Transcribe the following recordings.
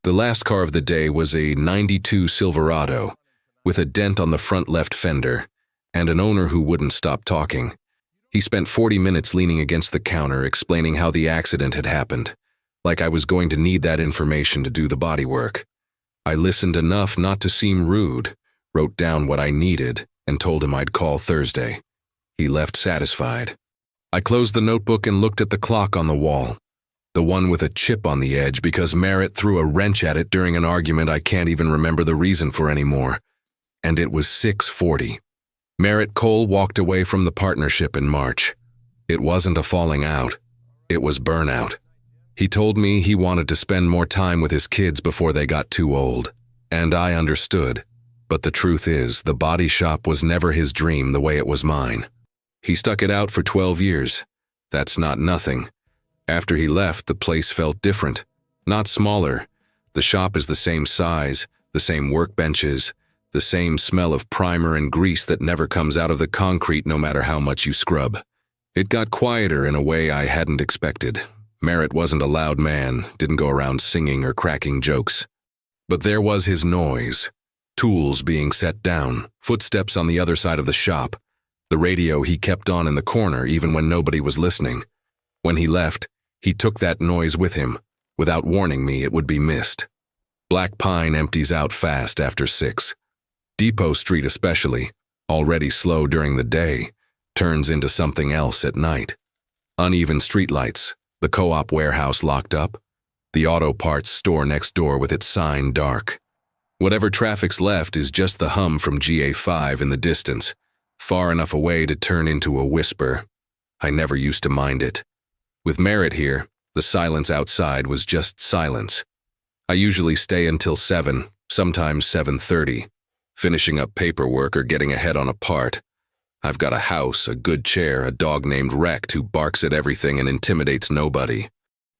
The last car of the day was a '92 Silverado, with a dent on the front left fender, and an owner who wouldn't stop talking. He spent 40 minutes leaning against the counter explaining how the accident had happened, like I was going to need that information to do the bodywork. I listened enough not to seem rude, wrote down what I needed, and told him I'd call Thursday. He left satisfied. I closed the notebook and looked at the clock on the wall, the one with a chip on the edge because Merritt threw a wrench at it during an argument I can't even remember the reason for anymore. And it was 6:40. Merritt Cole walked away from the partnership in March. It wasn't a falling out. It was burnout. He told me he wanted to spend more time with his kids before they got too old. And I understood. But the truth is, the body shop was never his dream the way it was mine. He stuck it out for 12 years. That's not nothing. After he left, the place felt different. Not smaller. The shop is the same size, the same workbenches, the same smell of primer and grease that never comes out of the concrete no matter how much you scrub. It got quieter in a way I hadn't expected. Merritt wasn't a loud man, didn't go around singing or cracking jokes. But there was his noise. Tools being set down, footsteps on the other side of the shop, the radio he kept on in the corner even when nobody was listening. When he left, he took that noise with him. Without warning me, it would be missed. Black Pine empties out fast after 6. Depot Street especially, already slow during the day, turns into something else at night. Uneven streetlights, the co-op warehouse locked up, the auto parts store next door with its sign dark. Whatever traffic's left is just the hum from GA5 in the distance, far enough away to turn into a whisper. I never used to mind it. With Merritt here, the silence outside was just silence. I usually stay until 7, sometimes 7:30, finishing up paperwork or getting ahead on a part. I've got a house, a good chair, a dog named Rect who barks at everything and intimidates nobody.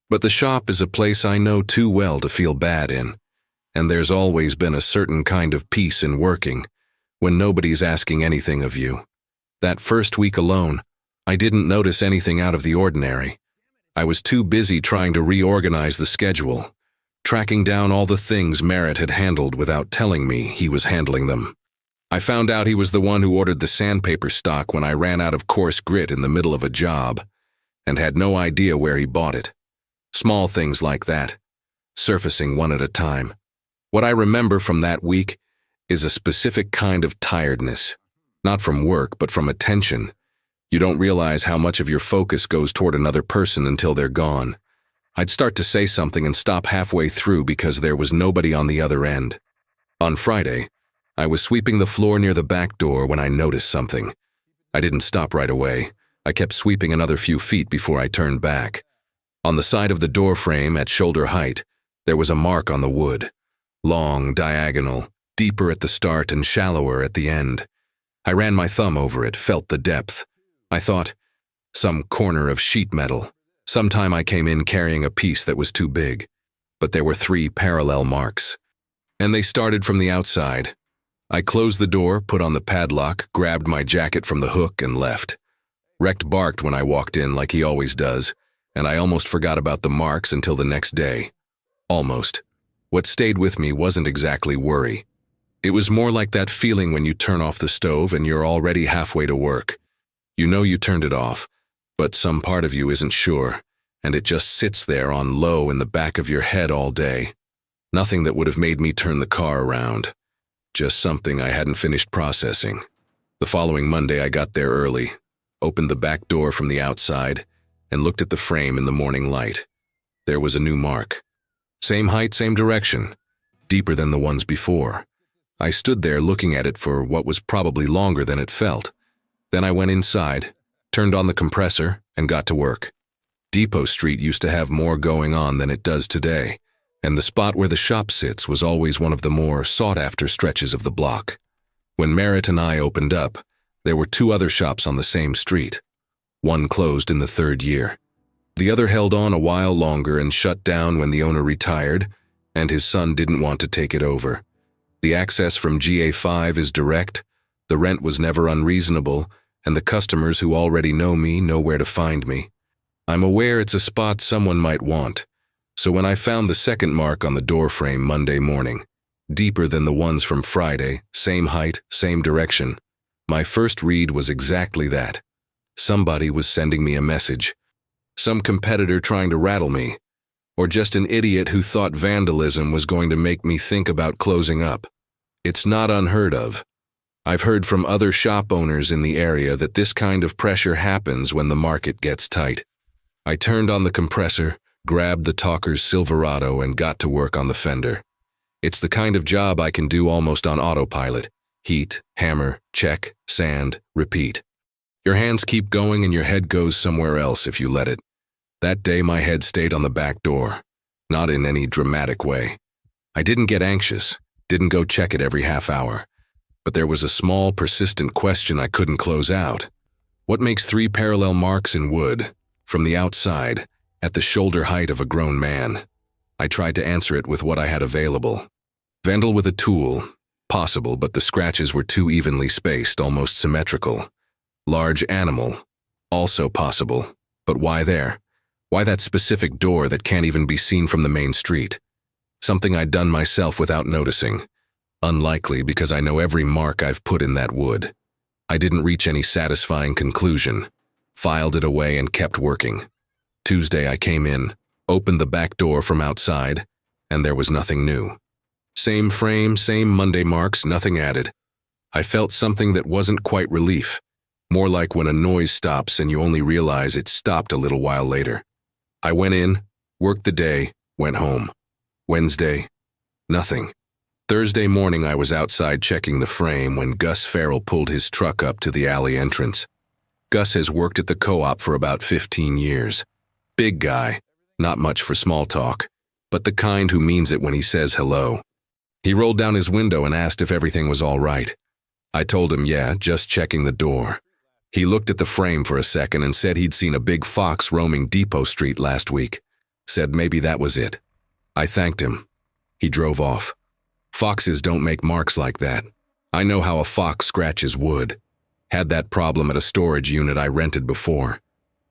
But the shop is a place I know too well to feel bad in, and there's always been a certain kind of peace in working, when nobody's asking anything of you. That first week alone, I didn't notice anything out of the ordinary. I was too busy trying to reorganize the schedule, tracking down all the things Merritt had handled without telling me he was handling them. I found out he was the one who ordered the sandpaper stock when I ran out of coarse grit in the middle of a job, and had no idea where he bought it. Small things like that, surfacing one at a time. What I remember from that week is a specific kind of tiredness, not from work, but from attention. You don't realize how much of your focus goes toward another person until they're gone. I'd start to say something and stop halfway through because there was nobody on the other end. On Friday, I was sweeping the floor near the back door when I noticed something. I didn't stop right away. I kept sweeping another few feet before I turned back. On the side of the door frame at shoulder height, there was a mark on the wood. Long, diagonal, deeper at the start and shallower at the end. I ran my thumb over it, felt the depth. I thought, some corner of sheet metal. Sometime I came in carrying a piece that was too big. But there were 3 parallel marks. And they started from the outside. I closed the door, put on the padlock, grabbed my jacket from the hook, and left. Rect barked when I walked in like he always does, and I almost forgot about the marks until the next day. Almost. What stayed with me wasn't exactly worry. It was more like that feeling when you turn off the stove and you're already halfway to work. You know you turned it off, but some part of you isn't sure, and it just sits there on low in the back of your head all day. Nothing that would have made me turn the car around. Just something I hadn't finished processing. The following Monday I got there early, opened the back door from the outside, and looked at the frame in the morning light. There was a new mark. Same height, same direction, deeper than the ones before. I stood there looking at it for what was probably longer than it felt. Then I went inside, turned on the compressor, and got to work. Depot Street used to have more going on than it does today, and the spot where the shop sits was always one of the more sought-after stretches of the block. When Merritt and I opened up, there were 2 other shops on the same street. One closed in the 3rd year. The other held on a while longer and shut down when the owner retired, and his son didn't want to take it over. The access from GA5 is direct, the rent was never unreasonable, and the customers who already know me know where to find me. I'm aware it's a spot someone might want, So when I found the second mark on the door frame Monday morning, deeper than the ones from Friday, same height, same direction, my first read was exactly that. Somebody was sending me a message. Some competitor trying to rattle me, or just an idiot who thought vandalism was going to make me think about closing up. It's not unheard of. I've heard from other shop owners in the area that this kind of pressure happens when the market gets tight. I turned on the compressor, grabbed the talker's Silverado, and got to work on the fender. It's the kind of job I can do almost on autopilot. Heat, hammer, check, sand, repeat. Your hands keep going and your head goes somewhere else if you let it. That day my head stayed on the back door, not in any dramatic way. I didn't get anxious, didn't go check it every half hour. But there was a small, persistent question I couldn't close out. What makes 3 parallel marks in wood, from the outside, at the shoulder height of a grown man? I tried to answer it with what I had available. Vandal with a tool, possible, but the scratches were too evenly spaced, almost symmetrical. Large animal, also possible, but why there? Why that specific door that can't even be seen from the main street? Something I'd done myself without noticing. Unlikely because I know every mark I've put in that wood. I didn't reach any satisfying conclusion, filed it away and kept working. Tuesday I came in, opened the back door from outside, and there was nothing new. Same frame, same Monday marks, nothing added. I felt something that wasn't quite relief, more like when a noise stops and you only realize it stopped a little while later. I went in, worked the day, went home. Wednesday, nothing. Thursday morning I was outside checking the frame when Gus Farrell pulled his truck up to the alley entrance. Gus has worked at the co-op for about 15 years. Big guy, not much for small talk, but the kind who means it when he says hello. He rolled down his window and asked if everything was all right. I told him, yeah, just checking the door. He looked at the frame for a second and said he'd seen a big fox roaming Depot Street last week. Said maybe that was it. I thanked him. He drove off. Foxes don't make marks like that. I know how a fox scratches wood. Had that problem at a storage unit I rented before.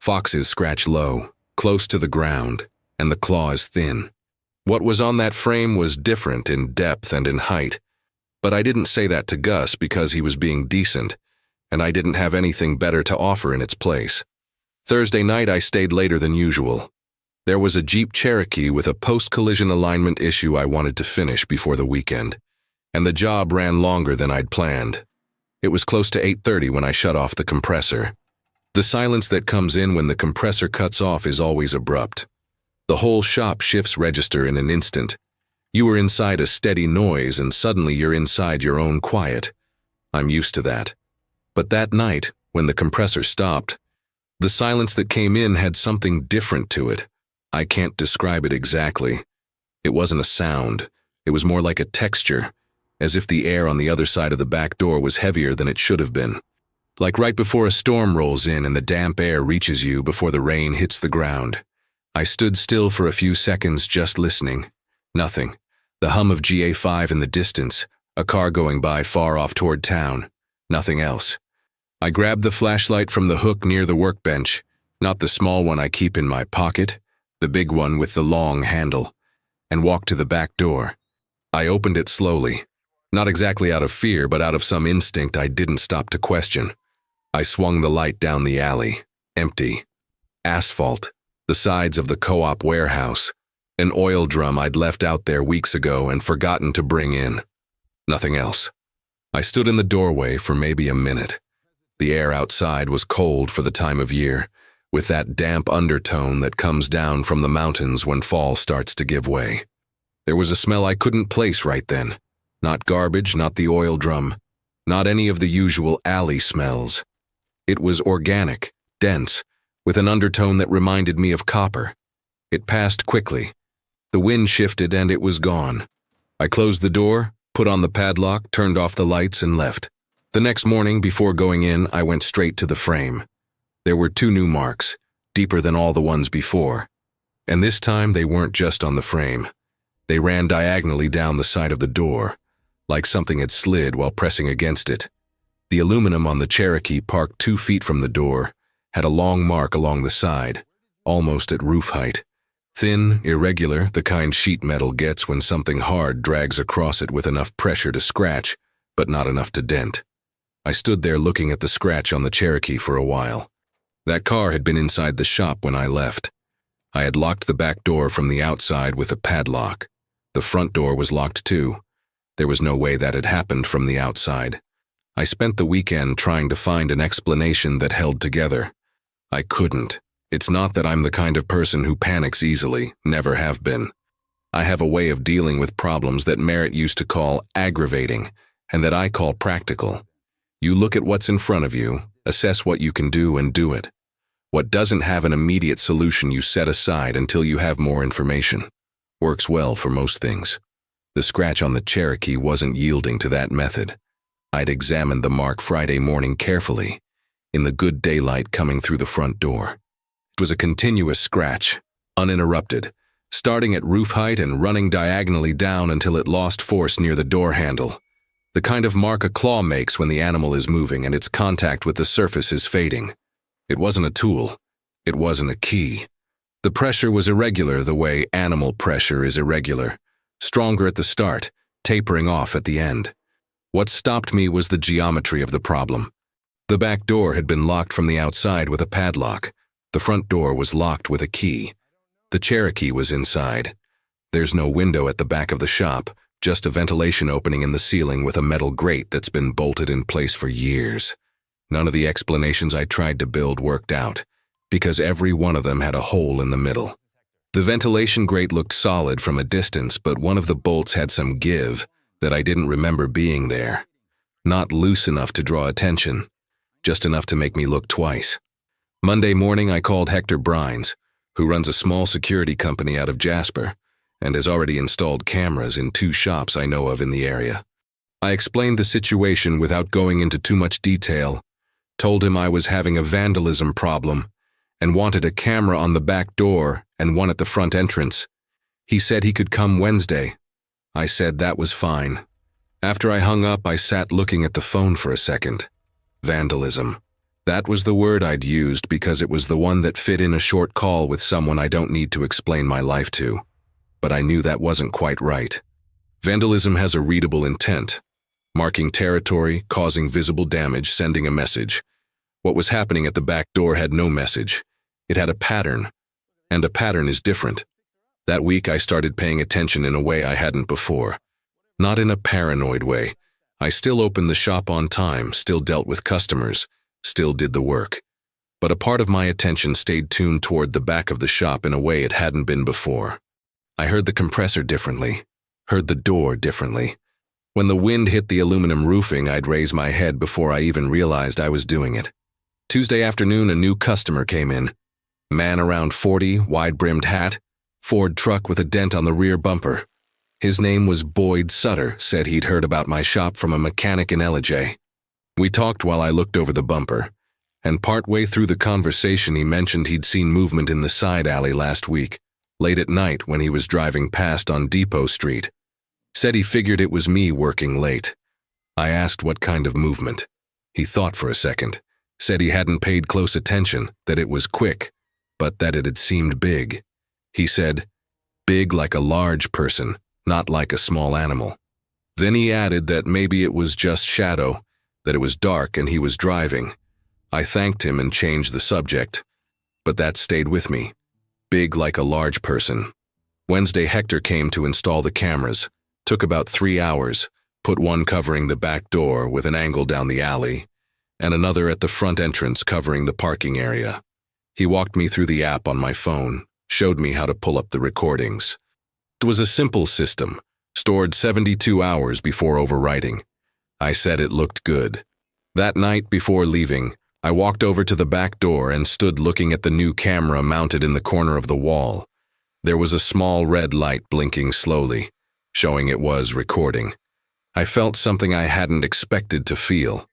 Foxes scratch low, close to the ground, and the claw is thin. What was on that frame was different in depth and in height, but I didn't say that to Gus because he was being decent, and I didn't have anything better to offer in its place. Thursday night I stayed later than usual. There was a Jeep Cherokee with a post-collision alignment issue I wanted to finish before the weekend, and the job ran longer than I'd planned. It was close to 8:30 when I shut off the compressor. The silence that comes in when the compressor cuts off is always abrupt. The whole shop shifts register in an instant. You were inside a steady noise and suddenly you're inside your own quiet. I'm used to that. But that night, when the compressor stopped, the silence that came in had something different to it. I can't describe it exactly. It wasn't a sound. It was more like a texture, as if the air on the other side of the back door was heavier than it should have been. Like right before a storm rolls in and the damp air reaches you before the rain hits the ground. I stood still for a few seconds just listening. Nothing. The hum of GA5 in the distance, a car going by far off toward town. Nothing else. I grabbed the flashlight from the hook near the workbench, not the small one I keep in my pocket, the big one with the long handle, and walked to the back door. I opened it slowly, not exactly out of fear, but out of some instinct I didn't stop to question. I swung the light down the alley, empty. Asphalt, the sides of the co-op warehouse, an oil drum I'd left out there weeks ago and forgotten to bring in. Nothing else. I stood in the doorway for maybe a minute. The air outside was cold for the time of year, with that damp undertone that comes down from the mountains when fall starts to give way. There was a smell I couldn't place right then. Not garbage, not the oil drum, not any of the usual alley smells. It was organic, dense, with an undertone that reminded me of copper. It passed quickly. The wind shifted and it was gone. I closed the door, put on the padlock, turned off the lights, and left. The next morning, before going in, I went straight to the frame. There were 2 new marks, deeper than all the ones before. And this time they weren't just on the frame. They ran diagonally down the side of the door, like something had slid while pressing against it. The aluminum on the Cherokee, parked 2 feet from the door, had a long mark along the side, almost at roof height. Thin, irregular, the kind sheet metal gets when something hard drags across it with enough pressure to scratch, but not enough to dent. I stood there looking at the scratch on the Cherokee for a while. That car had been inside the shop when I left. I had locked the back door from the outside with a padlock. The front door was locked too. There was no way that had happened from the outside. I spent the weekend trying to find an explanation that held together. I couldn't. It's not that I'm the kind of person who panics easily, never have been. I have a way of dealing with problems that Merritt used to call aggravating, and that I call practical. You look at what's in front of you, assess what you can do, and do it. What doesn't have an immediate solution you set aside until you have more information. Works well for most things. The scratch on the Cherokee wasn't yielding to that method. I'd examined the mark Friday morning carefully, in the good daylight coming through the front door. It was a continuous scratch, uninterrupted, starting at roof height and running diagonally down until it lost force near the door handle. The kind of mark a claw makes when the animal is moving and its contact with the surface is fading. It wasn't a tool. It wasn't a key. The pressure was irregular the way animal pressure is irregular, stronger at the start, tapering off at the end. What stopped me was the geometry of the problem. The back door had been locked from the outside with a padlock. The front door was locked with a key. The Cherokee was inside. There's no window at the back of the shop, just a ventilation opening in the ceiling with a metal grate that's been bolted in place for years. None of the explanations I tried to build worked out, because every one of them had a hole in the middle. The ventilation grate looked solid from a distance, but one of the bolts had some give that I didn't remember being there. Not loose enough to draw attention, just enough to make me look twice. Monday morning I called Hector Brines, who runs a small security company out of Jasper and has already installed cameras in 2 shops I know of in the area. I explained the situation without going into too much detail, told him I was having a vandalism problem and wanted a camera on the back door and one at the front entrance. He said he could come Wednesday. I said that was fine. After I hung up, I sat looking at the phone for a second. Vandalism. That was the word I'd used because it was the one that fit in a short call with someone I don't need to explain my life to. But I knew that wasn't quite right. Vandalism has a readable intent. Marking territory, causing visible damage, sending a message. What was happening at the back door had no message. It had a pattern. And a pattern is different. That week I started paying attention in a way I hadn't before. Not in a paranoid way. I still opened the shop on time, still dealt with customers, still did the work. But a part of my attention stayed tuned toward the back of the shop in a way it hadn't been before. I heard the compressor differently, heard the door differently. When the wind hit the aluminum roofing, I'd raise my head before I even realized I was doing it. Tuesday afternoon, a new customer came in. Man around 40, wide-brimmed hat, Ford truck with a dent on the rear bumper. His name was Boyd Sutter, said he'd heard about my shop from a mechanic in LJ. We talked while I looked over the bumper, and partway through the conversation he mentioned he'd seen movement in the side alley last week, late at night when he was driving past on Depot Street. Said he figured it was me working late. I asked what kind of movement. He thought for a second, said he hadn't paid close attention, that it was quick, but that it had seemed big. He said, big like a large person, not like a small animal. Then he added that maybe it was just shadow, that it was dark and he was driving. I thanked him and changed the subject, but that stayed with me. Big like a large person. Wednesday, Hector came to install the cameras. Took about 3 hours, put one covering the back door with an angle down the alley, and another at the front entrance covering the parking area. He walked me through the app on my phone, showed me how to pull up the recordings. It was a simple system, stored 72 hours before overwriting. I said it looked good. That night before leaving, I walked over to the back door and stood looking at the new camera mounted in the corner of the wall. There was a small red light blinking slowly, showing it was recording. I felt something I hadn't expected to feel.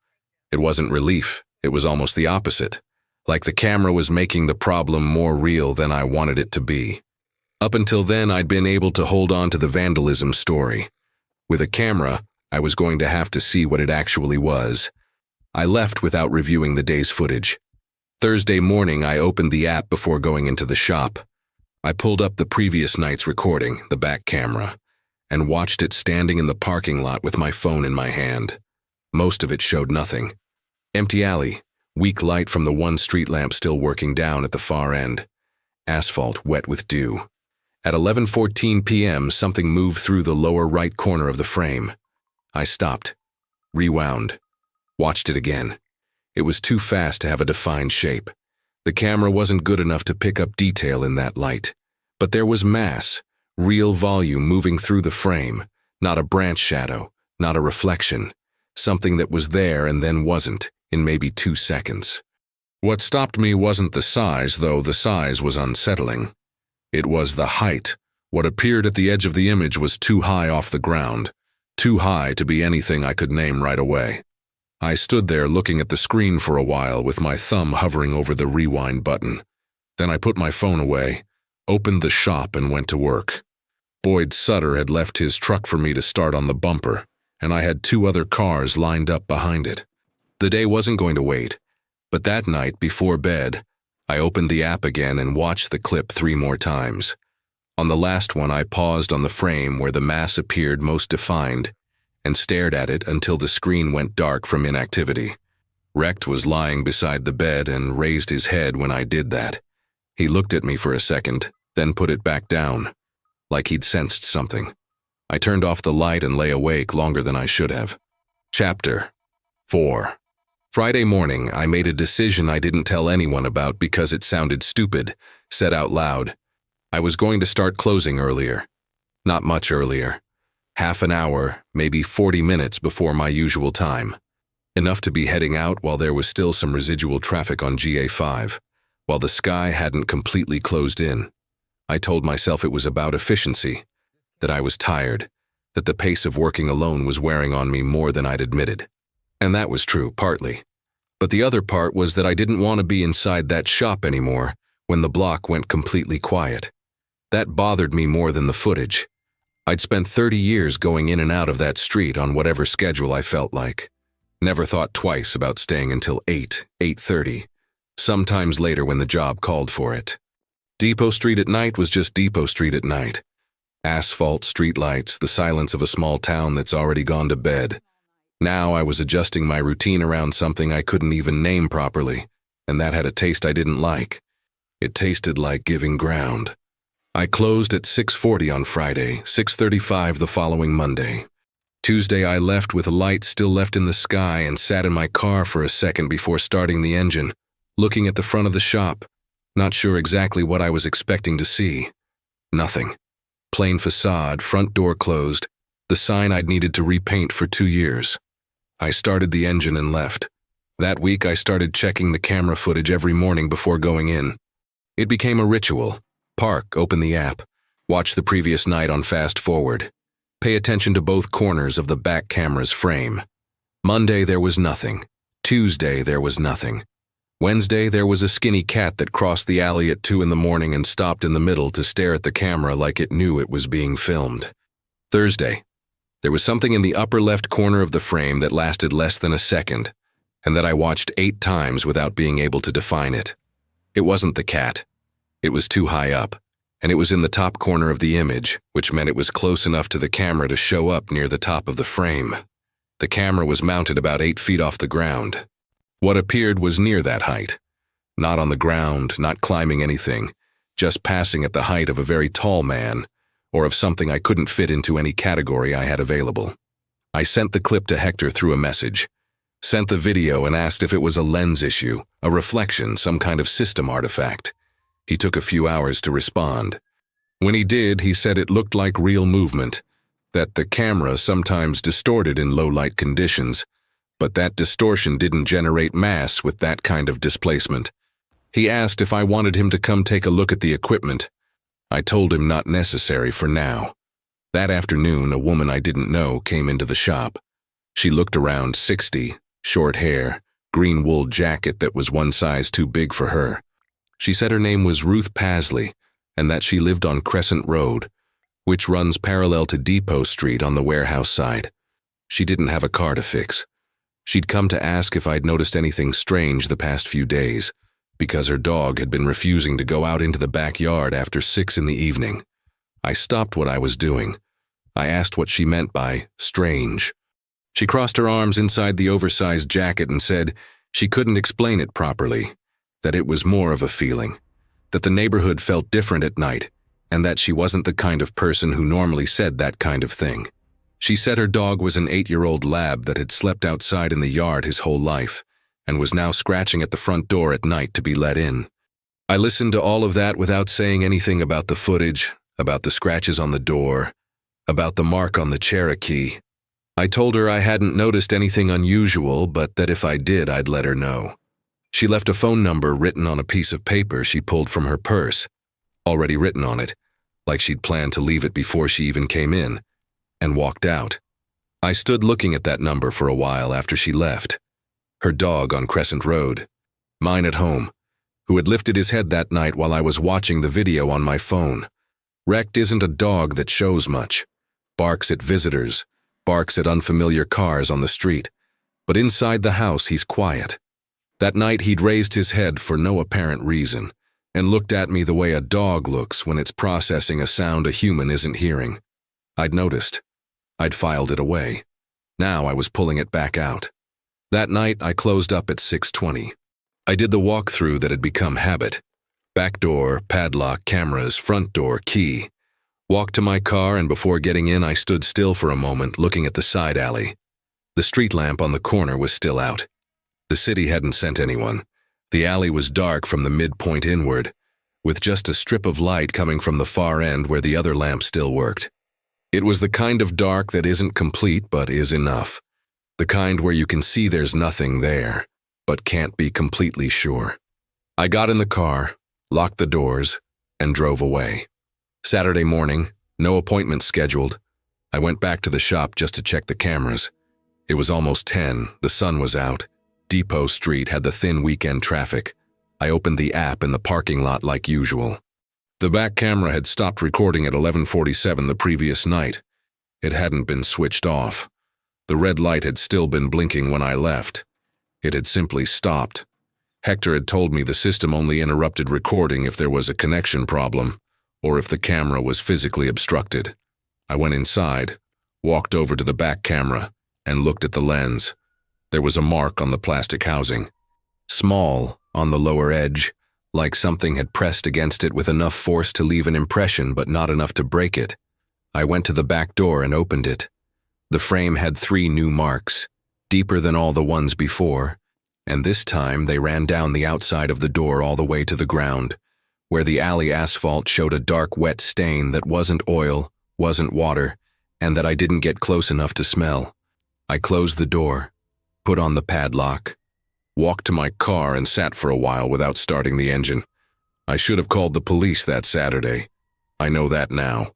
It wasn't relief, it was almost the opposite. Like the camera was making the problem more real than I wanted it to be. Up until then, I'd been able to hold on to the vandalism story. With a camera, I was going to have to see what it actually was. I left without reviewing the day's footage. Thursday morning, I opened the app before going into the shop. I pulled up the previous night's recording, the back camera, and watched it standing in the parking lot with my phone in my hand. Most of it showed nothing. Empty alley, weak light from the one street lamp still working down at the far end. Asphalt wet with dew. At 11:14 p.m., something moved through the lower right corner of the frame. I stopped, rewound, watched it again. It was too fast to have a defined shape. The camera wasn't good enough to pick up detail in that light. But there was mass, real volume moving through the frame, not a branch shadow, not a reflection. Something that was there and then wasn't, in maybe 2 seconds. What stopped me wasn't the size, though the size was unsettling. It was the height. What appeared at the edge of the image was too high off the ground, too high to be anything I could name right away. I stood there looking at the screen for a while with my thumb hovering over the rewind button. Then I put my phone away, opened the shop and went to work. Boyd Sutter had left his truck for me to start on the bumper, and I had 2 other cars lined up behind it. The day wasn't going to wait, but that night before bed, I opened the app again and watched the clip 3 more times. On the last one, I paused on the frame where the mass appeared most defined and stared at it until the screen went dark from inactivity. Recht was lying beside the bed and raised his head when I did that. He looked at me for a second, then put it back down, like he'd sensed something. I turned off the light and lay awake longer than I should have. Chapter 4. Friday morning, I made a decision I didn't tell anyone about because it sounded stupid, said out loud. I was going to start closing earlier. Not much earlier. Half an hour, maybe 40 minutes before my usual time. Enough to be heading out while there was still some residual traffic on GA5, while the sky hadn't completely closed in. I told myself it was about efficiency, that I was tired, that the pace of working alone was wearing on me more than I'd admitted. And that was true, partly. But the other part was that I didn't want to be inside that shop anymore when the block went completely quiet. That bothered me more than the footage. I'd spent 30 years going in and out of that street on whatever schedule I felt like. Never thought twice about staying until 8:30, sometimes later when the job called for it. Depot Street at night was just Depot Street at night. Asphalt, streetlights, the silence of a small town that's already gone to bed. Now I was adjusting my routine around something I couldn't even name properly, and that had a taste I didn't like. It tasted like giving ground. I closed at 6:40 on Friday, 6:35 the following Monday. Tuesday I left with a light still left in the sky and sat in my car for a second before starting the engine, looking at the front of the shop, not sure exactly what I was expecting to see. Nothing. Plain facade, front door closed, the sign I'd needed to repaint for 2 years. I started the engine and left. That week I started checking the camera footage every morning before going in. It became a ritual. Park, open the app, watch the previous night on fast forward. Pay attention to both corners of the back camera's frame. Monday there was nothing. Tuesday there was nothing. Wednesday there was a skinny cat that crossed the alley at 2 in the morning and stopped in the middle to stare at the camera like it knew it was being filmed. Thursday, there was something in the upper left corner of the frame that lasted less than a second, and that I watched 8 times without being able to define it. It wasn't the cat. It was too high up, and it was in the top corner of the image, which meant it was close enough to the camera to show up near the top of the frame. The camera was mounted about 8 feet off the ground. What appeared was near that height. Not on the ground, not climbing anything, just passing at the height of a very tall man, or of something I couldn't fit into any category I had available. I sent the clip to Hector through a message, sent the video and asked if it was a lens issue, a reflection, some kind of system artifact. He took a few hours to respond. When he did, he said it looked like real movement, that the camera sometimes distorted in low-light conditions, but that distortion didn't generate mass with that kind of displacement. He asked if I wanted him to come take a look at the equipment. I told him not necessary for now. That afternoon, a woman I didn't know came into the shop. She looked around 60, short hair, green wool jacket that was one size too big for her. She said her name was Ruth Pasley, and that she lived on Crescent Road, which runs parallel to Depot Street on the warehouse side. She didn't have a car to fix. She'd come to ask if I'd noticed anything strange the past few days, because her dog had been refusing to go out into the backyard after 6 in the evening. I stopped what I was doing. I asked what she meant by strange. She crossed her arms inside the oversized jacket and said she couldn't explain it properly, that it was more of a feeling, that the neighborhood felt different at night, and that she wasn't the kind of person who normally said that kind of thing. She said her dog was an 8-year-old lab that had slept outside in the yard his whole life and was now scratching at the front door at night to be let in. I listened to all of that without saying anything about the footage, about the scratches on the door, about the mark on the Cherokee. I told her I hadn't noticed anything unusual, but that if I did, I'd let her know. She left a phone number written on a piece of paper she pulled from her purse, already written on it, like she'd planned to leave it before she even came in, and walked out. I stood looking at that number for a while after she left. Her dog on Crescent Road, mine at home, who had lifted his head that night while I was watching the video on my phone. Wrecked isn't a dog that shows much. Barks at visitors, barks at unfamiliar cars on the street, but inside the house he's quiet. That night he'd raised his head for no apparent reason and looked at me the way a dog looks when it's processing a sound a human isn't hearing. I'd noticed. I'd filed it away. Now I was pulling it back out. That night I closed up at 6:20. I did the walkthrough that had become habit. Back door, padlock, cameras, front door, key. Walked to my car, and before getting in I stood still for a moment looking at the side alley. The street lamp on the corner was still out. The city hadn't sent anyone. The alley was dark from the midpoint inward, with just a strip of light coming from the far end where the other lamp still worked. It was the kind of dark that isn't complete but is enough. The kind where you can see there's nothing there, but can't be completely sure. I got in the car, locked the doors, and drove away. Saturday morning, no appointments scheduled. I went back to the shop just to check the cameras. It was almost 10, the sun was out. Depot Street had the thin weekend traffic. I opened the app in the parking lot like usual. The back camera had stopped recording at 11:47 the previous night. It hadn't been switched off. The red light had still been blinking when I left. It had simply stopped. Hector had told me the system only interrupted recording if there was a connection problem, or if the camera was physically obstructed. I went inside, walked over to the back camera, and looked at the lens. There was a mark on the plastic housing. Small, on the lower edge, like something had pressed against it with enough force to leave an impression but not enough to break it. I went to the back door and opened it. The frame had 3 new marks, deeper than all the ones before, and this time they ran down the outside of the door all the way to the ground, where the alley asphalt showed a dark wet stain that wasn't oil, wasn't water, and that I didn't get close enough to smell. I closed the door, put on the padlock, walked to my car and sat for a while without starting the engine. I should have called the police that Saturday. I know that now.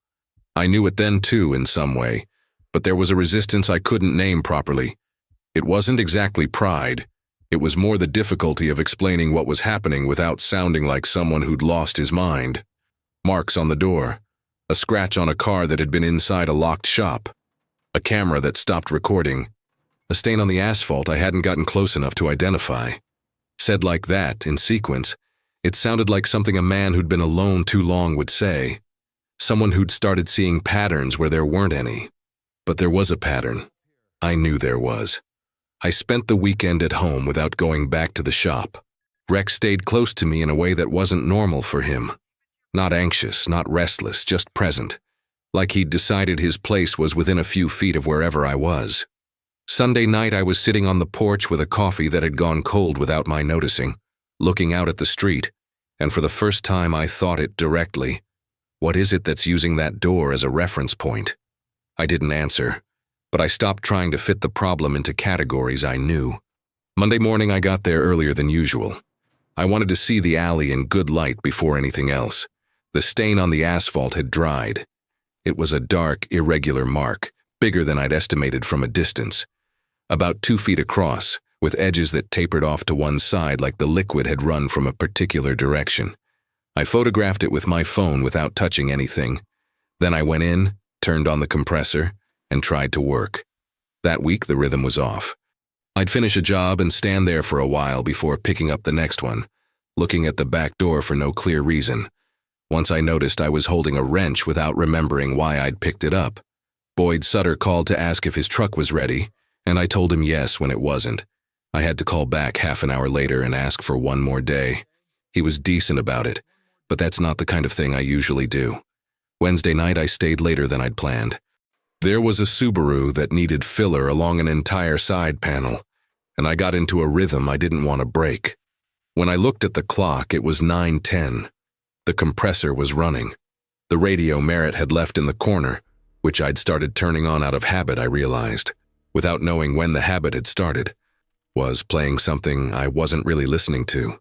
I knew it then too in some way, but there was a resistance I couldn't name properly. It wasn't exactly pride. It was more the difficulty of explaining what was happening without sounding like someone who'd lost his mind. Marks on the door, a scratch on a car that had been inside a locked shop, a camera that stopped recording, a stain on the asphalt I hadn't gotten close enough to identify. Said like that, in sequence, it sounded like something a man who'd been alone too long would say. Someone who'd started seeing patterns where there weren't any. But there was a pattern. I knew there was. I spent the weekend at home without going back to the shop. Rex stayed close to me in a way that wasn't normal for him. Not anxious, not restless, just present. Like he'd decided his place was within a few feet of wherever I was. Sunday night I was sitting on the porch with a coffee that had gone cold without my noticing, looking out at the street, and for the first time I thought it directly. What is it that's using that door as a reference point? I didn't answer, but I stopped trying to fit the problem into categories I knew. Monday morning I got there earlier than usual. I wanted to see the alley in good light before anything else. The stain on the asphalt had dried. It was a dark, irregular mark, bigger than I'd estimated from a distance. About 2 feet across, with edges that tapered off to one side like the liquid had run from a particular direction. I photographed it with my phone without touching anything. Then I went in, turned on the compressor, and tried to work. That week the rhythm was off. I'd finish a job and stand there for a while before picking up the next one, looking at the back door for no clear reason. Once I noticed I was holding a wrench without remembering why I'd picked it up. Boyd Sutter called to ask if his truck was ready, and I told him yes when it wasn't. I had to call back half an hour later and ask for one more day. He was decent about it, but that's not the kind of thing I usually do. Wednesday night I stayed later than I'd planned. There was a Subaru that needed filler along an entire side panel, and I got into a rhythm I didn't want to break. When I looked at the clock, it was 9:10. The compressor was running. The radio Merritt had left in the corner, which I'd started turning on out of habit, I realized, without knowing when the habit had started, was playing something I wasn't really listening to.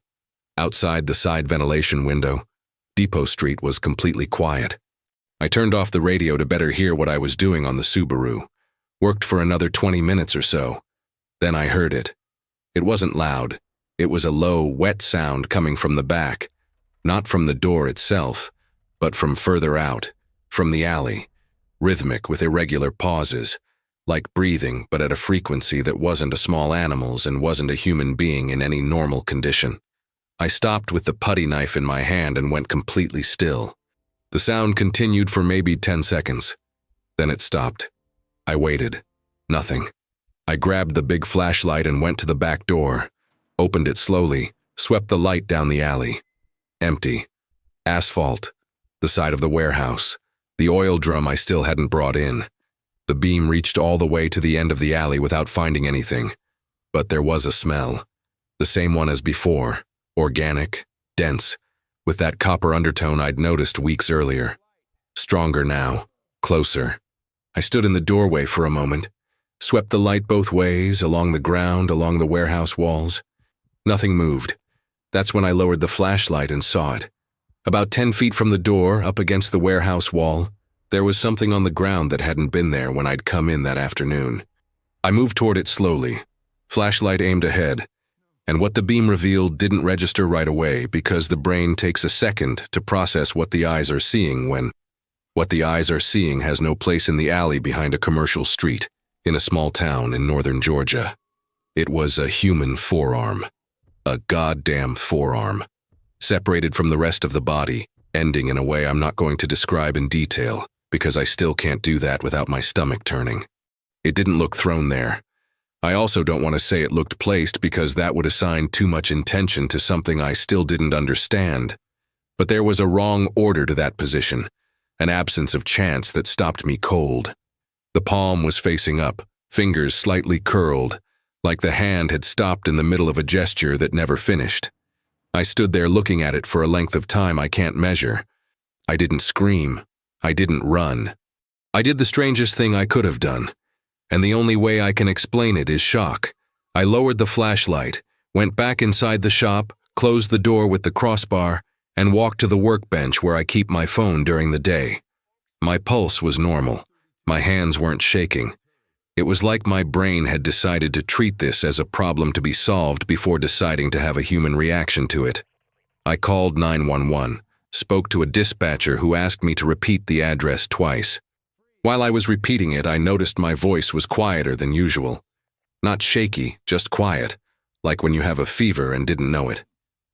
Outside the side ventilation window, Depot Street was completely quiet. I turned off the radio to better hear what I was doing on the Subaru. Worked for another 20 minutes or so. Then I heard it. It wasn't loud. It was a low, wet sound coming from the back, not from the door itself, but from further out, from the alley. Rhythmic with irregular pauses, like breathing but at a frequency that wasn't a small animal's and wasn't a human being in any normal condition. I stopped with the putty knife in my hand and went completely still. The sound continued for maybe 10 seconds. Then it stopped. I waited. Nothing. I grabbed the big flashlight and went to the back door, opened it slowly, swept the light down the alley. Empty. Asphalt. The side of the warehouse. The oil drum I still hadn't brought in. The beam reached all the way to the end of the alley without finding anything. But there was a smell. The same one as before. Organic, dense, with that copper undertone I'd noticed weeks earlier. Stronger now. Closer. I stood in the doorway for a moment, swept the light both ways, along the ground, along the warehouse walls. Nothing moved. That's when I lowered the flashlight and saw it. About 10 feet from the door, up against the warehouse wall, there was something on the ground that hadn't been there when I'd come in that afternoon. I moved toward it slowly, flashlight aimed ahead, and what the beam revealed didn't register right away because the brain takes a second to process what the eyes are seeing when what the eyes are seeing has no place in the alley behind a commercial street in a small town in northern Georgia. It was a human forearm. A goddamn forearm. Separated from the rest of the body, ending in a way I'm not going to describe in detail, because I still can't do that without my stomach turning. It didn't look thrown there. I also don't want to say it looked placed because that would assign too much intention to something I still didn't understand. But there was a wrong order to that position, an absence of chance that stopped me cold. The palm was facing up, fingers slightly curled, like the hand had stopped in the middle of a gesture that never finished. I stood there looking at it for a length of time I can't measure. I didn't scream. I didn't run. I did the strangest thing I could have done, and the only way I can explain it is shock. I lowered the flashlight, went back inside the shop, closed the door with the crossbar, and walked to the workbench where I keep my phone during the day. My pulse was normal. My hands weren't shaking. It was like my brain had decided to treat this as a problem to be solved before deciding to have a human reaction to it. I called 911, spoke to a dispatcher who asked me to repeat the address twice. While I was repeating it, I noticed my voice was quieter than usual. Not shaky, just quiet, like when you have a fever and didn't know it.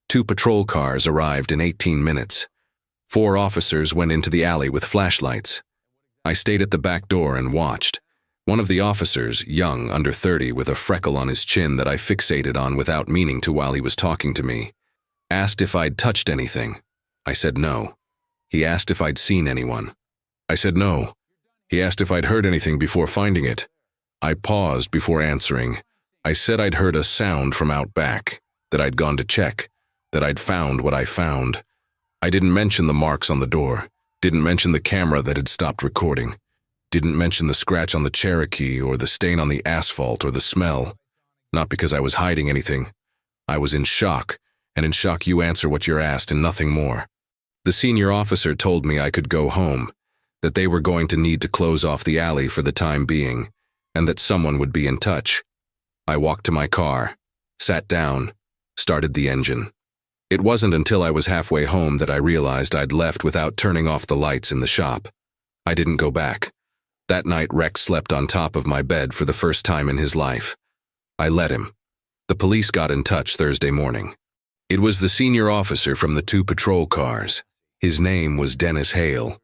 2 patrol cars arrived in 18 minutes. 4 officers went into the alley with flashlights. I stayed at the back door and watched. One of the officers, young, under 30, with a freckle on his chin that I fixated on without meaning to while he was talking to me, asked if I'd touched anything. I said no. He asked if I'd seen anyone. I said no. He asked if I'd heard anything before finding it. I paused before answering. I said I'd heard a sound from out back, that I'd gone to check, that I'd found what I found. I didn't mention the marks on the door, didn't mention the camera that had stopped recording. Didn't mention the scratch on the Cherokee or the stain on the asphalt or the smell. Not because I was hiding anything. I was in shock, and in shock you answer what you're asked and nothing more. The senior officer told me I could go home, that they were going to need to close off the alley for the time being, and that someone would be in touch. I walked to my car, sat down, started the engine. It wasn't until I was halfway home that I realized I'd left without turning off the lights in the shop. I didn't go back. That night, Rex slept on top of my bed for the first time in his life. I let him. The police got in touch Thursday morning. It was the senior officer from the 2 patrol cars. His name was Dennis Hale.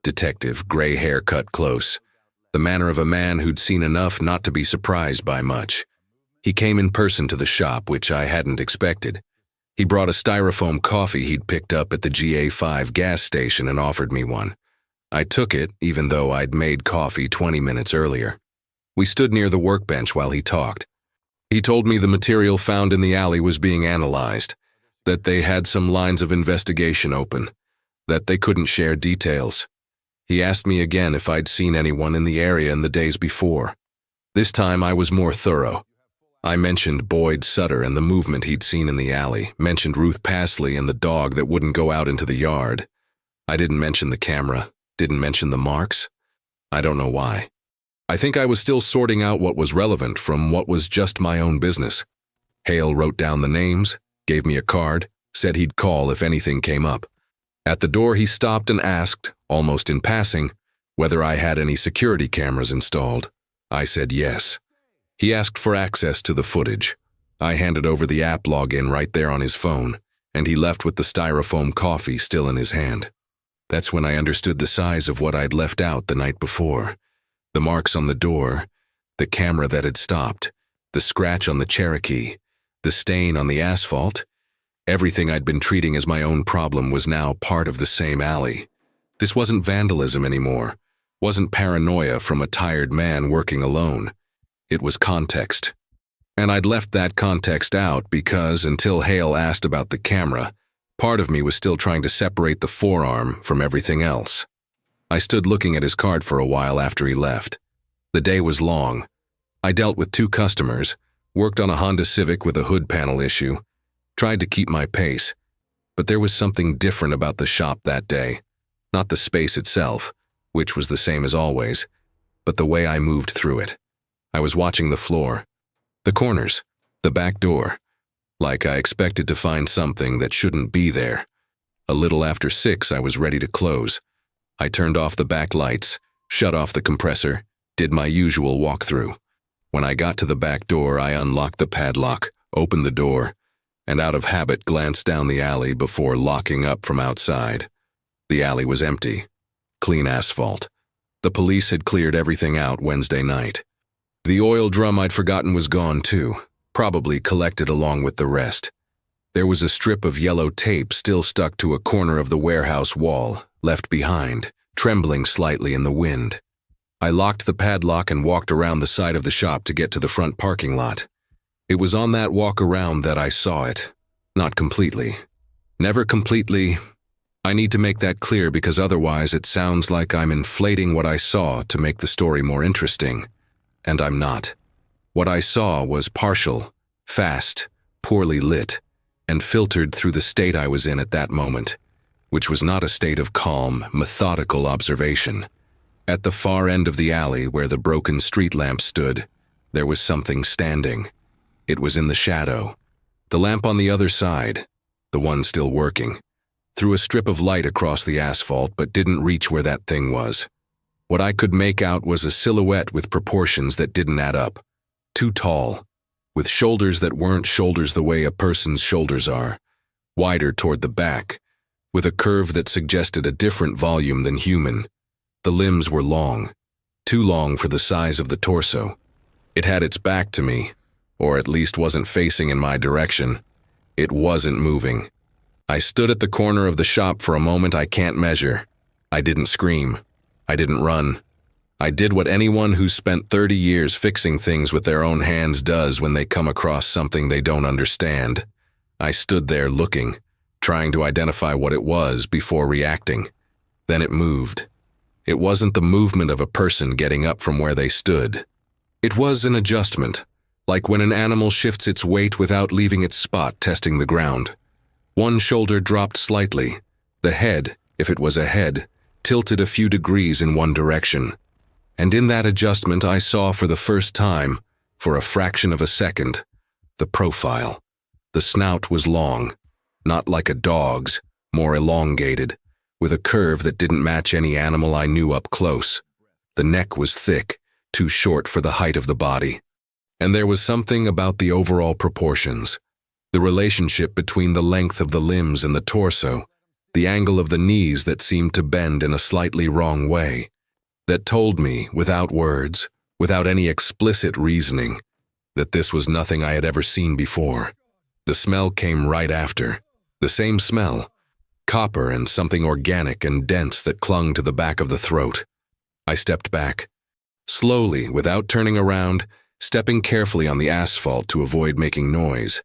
Detective, gray hair cut close. The manner of a man who'd seen enough not to be surprised by much. He came in person to the shop, which I hadn't expected. He brought a styrofoam coffee he'd picked up at the GA5 gas station and offered me one. I took it, even though I'd made coffee 20 minutes earlier. We stood near the workbench while he talked. He told me the material found in the alley was being analyzed, that they had some lines of investigation open, that they couldn't share details. He asked me again if I'd seen anyone in the area in the days before. This time I was more thorough. I mentioned Boyd Sutter and the movement he'd seen in the alley, mentioned Ruth Pasley and the dog that wouldn't go out into the yard. I didn't mention the camera, didn't mention the marks. I don't know why. I think I was still sorting out what was relevant from what was just my own business. Hale wrote down the names, gave me a card, said he'd call if anything came up. At the door he stopped and asked, almost in passing, whether I had any security cameras installed. I said yes. He asked for access to the footage. I handed over the app login right there on his phone, and he left with the styrofoam coffee still in his hand. That's when I understood the size of what I'd left out the night before. The marks on the door, the camera that had stopped, the scratch on the Cherokee, the stain on the asphalt. Everything I'd been treating as my own problem was now part of the same alley. This wasn't vandalism anymore, wasn't paranoia from a tired man working alone. It was context. And I'd left that context out because, until Hale asked about the camera, part of me was still trying to separate the forearm from everything else. I stood looking at his card for a while after he left. The day was long. I dealt with 2 customers, worked on a Honda Civic with a hood panel issue, tried to keep my pace. But there was something different about the shop that day. Not the space itself, which was the same as always, but the way I moved through it. I was watching the floor, the corners, the back door, like I expected to find something that shouldn't be there. A little after 6, I was ready to close. I turned off the back lights, shut off the compressor, did my usual walkthrough. When I got to the back door, I unlocked the padlock, opened the door, and out of habit glanced down the alley before locking up from outside. The alley was empty, clean asphalt. The police had cleared everything out Wednesday night. The oil drum I'd forgotten was gone too, probably collected along with the rest. There was a strip of yellow tape still stuck to a corner of the warehouse wall, left behind, trembling slightly in the wind. I locked the padlock and walked around the side of the shop to get to the front parking lot. It was on that walk around that I saw it. Not completely. Never completely. I need to make that clear because otherwise it sounds like I'm inflating what I saw to make the story more interesting. And I'm not. What I saw was partial, fast, poorly lit, and filtered through the state I was in at that moment, which was not a state of calm, methodical observation. At the far end of the alley where the broken street lamp stood, there was something standing. It was in the shadow. The lamp on the other side, the one still working, threw a strip of light across the asphalt but didn't reach where that thing was. What I could make out was a silhouette with proportions that didn't add up. Too tall, with shoulders that weren't shoulders the way a person's shoulders are, wider toward the back, with a curve that suggested a different volume than human. The limbs were long, too long for the size of the torso. It had its back to me, or at least wasn't facing in my direction. It wasn't moving. I stood at the corner of the shop for a moment I can't measure. I didn't scream. I didn't run. I did what anyone who's spent 30 years fixing things with their own hands does when they come across something they don't understand. I stood there looking, trying to identify what it was before reacting. Then it moved. It wasn't the movement of a person getting up from where they stood. It was an adjustment, like when an animal shifts its weight without leaving its spot testing the ground. One shoulder dropped slightly. The head, if it was a head, tilted a few degrees in one direction. And in that adjustment I saw for the first time, for a fraction of a second, the profile. The snout was long, not like a dog's, more elongated, with a curve that didn't match any animal I knew up close. The neck was thick, too short for the height of the body. And there was something about the overall proportions. The relationship between the length of the limbs and the torso, the angle of the knees that seemed to bend in a slightly wrong way, that told me, without words, without any explicit reasoning, that this was nothing I had ever seen before. The smell came right after. The same smell, copper and something organic and dense that clung to the back of the throat. I stepped back. Slowly, without turning around, stepping carefully on the asphalt to avoid making noise.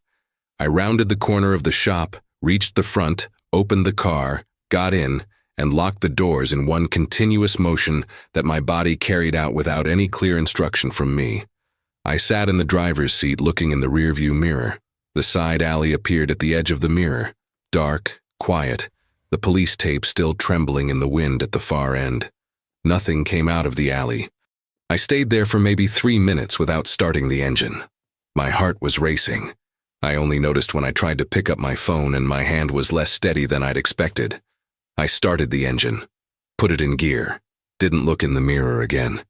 I rounded the corner of the shop, reached the front, opened the car, got in, and locked the doors in one continuous motion that my body carried out without any clear instruction from me. I sat in the driver's seat looking in the rearview mirror. The side alley appeared at the edge of the mirror, dark, quiet, the police tape still trembling in the wind at the far end. Nothing came out of the alley. I stayed there for maybe 3 minutes without starting the engine. My heart was racing. I only noticed when I tried to pick up my phone and my hand was less steady than I'd expected. I started the engine, put it in gear, didn't look in the mirror again.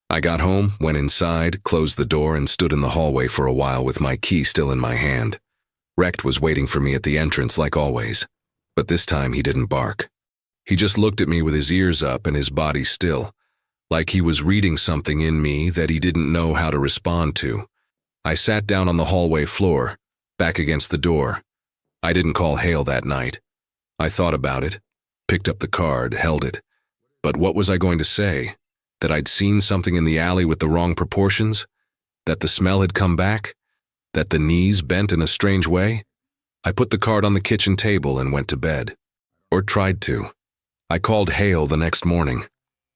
I got home, went inside, closed the door, and stood in the hallway for a while with my key still in my hand. Recht was waiting for me at the entrance like always, but this time he didn't bark. He just looked at me with his ears up and his body still, like he was reading something in me that he didn't know how to respond to. I sat down on the hallway floor, back against the door. I didn't call Hale that night. I thought about it, picked up the card, held it. But what was I going to say? That I'd seen something in the alley with the wrong proportions? That the smell had come back? That the knees bent in a strange way? I put the card on the kitchen table and went to bed. Or tried to. I called Hale the next morning.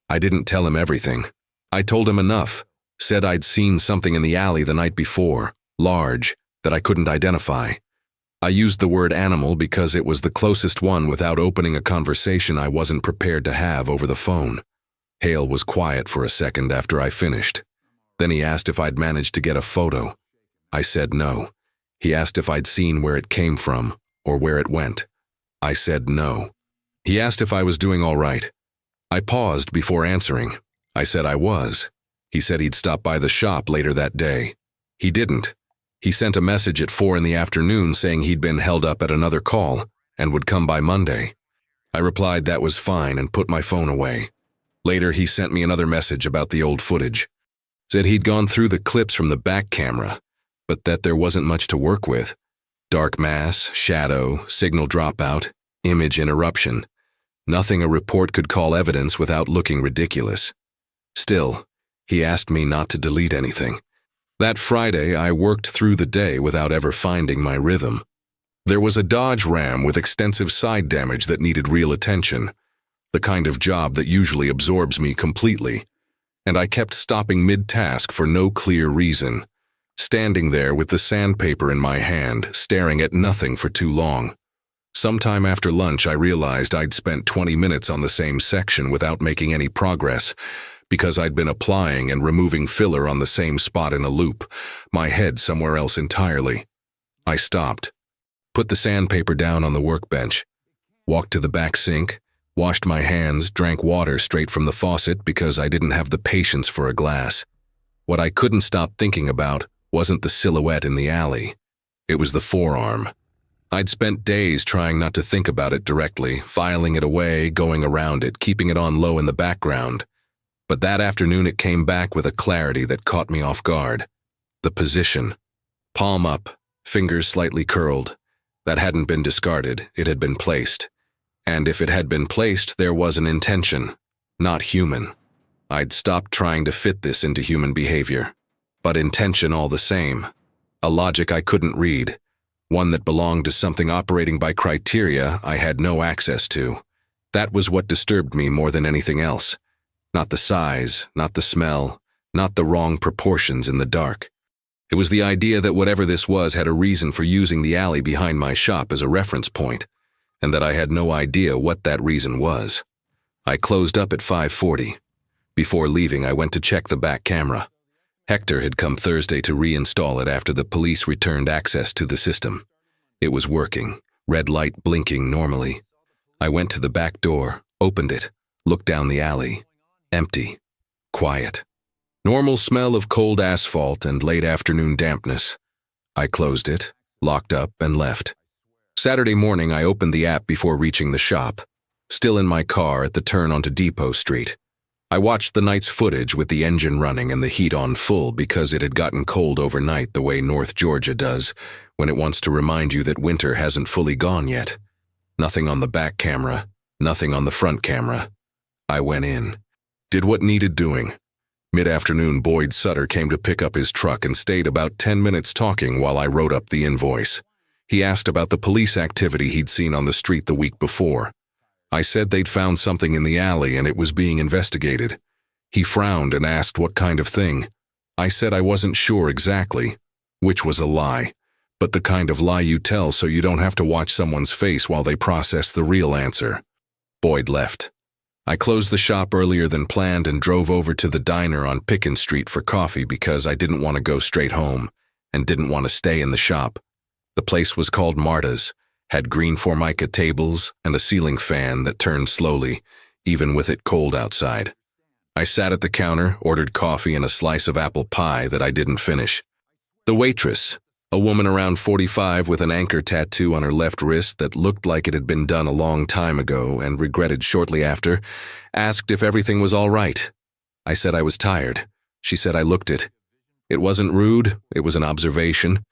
I didn't tell him everything. I told him enough. Said I'd seen something in the alley the night before, large, that I couldn't identify. I used the word animal because it was the closest one without opening a conversation I wasn't prepared to have over the phone. Hale was quiet for a second after I finished. Then he asked if I'd managed to get a photo. I said no. He asked if I'd seen where it came from, or where it went. I said no. He asked if I was doing all right. I paused before answering. I said I was. He said he'd stop by the shop later that day. He didn't. He sent a message at 4 in the afternoon saying he'd been held up at another call and would come by Monday. I replied that was fine and put my phone away. Later, he sent me another message about the old footage. Said he'd gone through the clips from the back camera, but that there wasn't much to work with. Dark mass, shadow, signal dropout, image interruption. Nothing a report could call evidence without looking ridiculous. Still, he asked me not to delete anything. That Friday, I worked through the day without ever finding my rhythm. There was a Dodge Ram with extensive side damage that needed real attention, the kind of job that usually absorbs me completely, and I kept stopping mid-task for no clear reason, standing there with the sandpaper in my hand, staring at nothing for too long. Sometime after lunch, I realized I'd spent 20 minutes on the same section without making any progress, because I'd been applying and removing filler on the same spot in a loop, my head somewhere else entirely. I stopped, put the sandpaper down on the workbench, walked to the back sink, washed my hands, drank water straight from the faucet because I didn't have the patience for a glass. What I couldn't stop thinking about wasn't the silhouette in the alley. It was the forearm. I'd spent days trying not to think about it directly, filing it away, going around it, keeping it on low in the background. But that afternoon it came back with a clarity that caught me off guard. The position. Palm up, fingers slightly curled. That hadn't been discarded, it had been placed. And if it had been placed, there was an intention, not human. I'd stopped trying to fit this into human behavior. But intention all the same. A logic I couldn't read. One that belonged to something operating by criteria I had no access to. That was what disturbed me more than anything else. Not the size, not the smell, not the wrong proportions in the dark. It was the idea that whatever this was had a reason for using the alley behind my shop as a reference point, and that I had no idea what that reason was. I closed up at 5:40. Before leaving, I went to check the back camera. Hector had come Thursday to reinstall it after the police returned access to the system. It was working, red light blinking normally. I went to the back door, opened it, looked down the alley. Empty. Quiet. Normal smell of cold asphalt and late afternoon dampness. I closed it, locked up, and left. Saturday morning, I opened the app before reaching the shop, still in my car at the turn onto Depot Street. I watched the night's footage with the engine running and the heat on full because it had gotten cold overnight the way North Georgia does when it wants to remind you that winter hasn't fully gone yet. Nothing on the back camera, nothing on the front camera. I went in, did what needed doing. Mid-afternoon, Boyd Sutter came to pick up his truck and stayed about 10 minutes talking while I wrote up the invoice. He asked about the police activity he'd seen on the street the week before. I said they'd found something in the alley and it was being investigated. He frowned and asked what kind of thing. I said I wasn't sure exactly, which was a lie, but the kind of lie you tell so you don't have to watch someone's face while they process the real answer. Boyd left. I closed the shop earlier than planned and drove over to the diner on Pickens Street for coffee because I didn't want to go straight home and didn't want to stay in the shop. The place was called Marta's, had green formica tables and a ceiling fan that turned slowly, even with it cold outside. I sat at the counter, ordered coffee and a slice of apple pie that I didn't finish. The waitress, a woman around 45 with an anchor tattoo on her left wrist that looked like it had been done a long time ago and regretted shortly after, asked if everything was all right. I said I was tired. She said I looked it. It wasn't rude, it was an observation.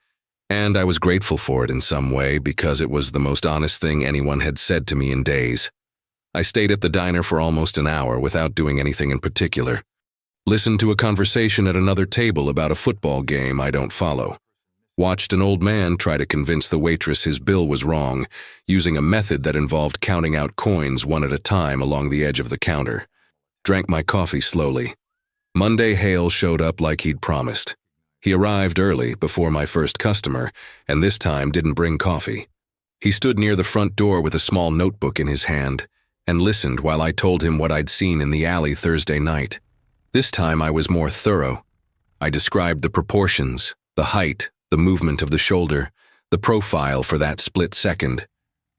And I was grateful for it in some way because it was the most honest thing anyone had said to me in days. I stayed at the diner for almost an hour without doing anything in particular. Listened to a conversation at another table about a football game I don't follow. Watched an old man try to convince the waitress his bill was wrong, using a method that involved counting out coins one at a time along the edge of the counter. Drank my coffee slowly. Monday, Hale showed up like he'd promised. He arrived early, before my first customer, and this time didn't bring coffee. He stood near the front door with a small notebook in his hand and listened while I told him what I'd seen in the alley Thursday night. This time I was more thorough. I described the proportions, the height, the movement of the shoulder, the profile for that split second.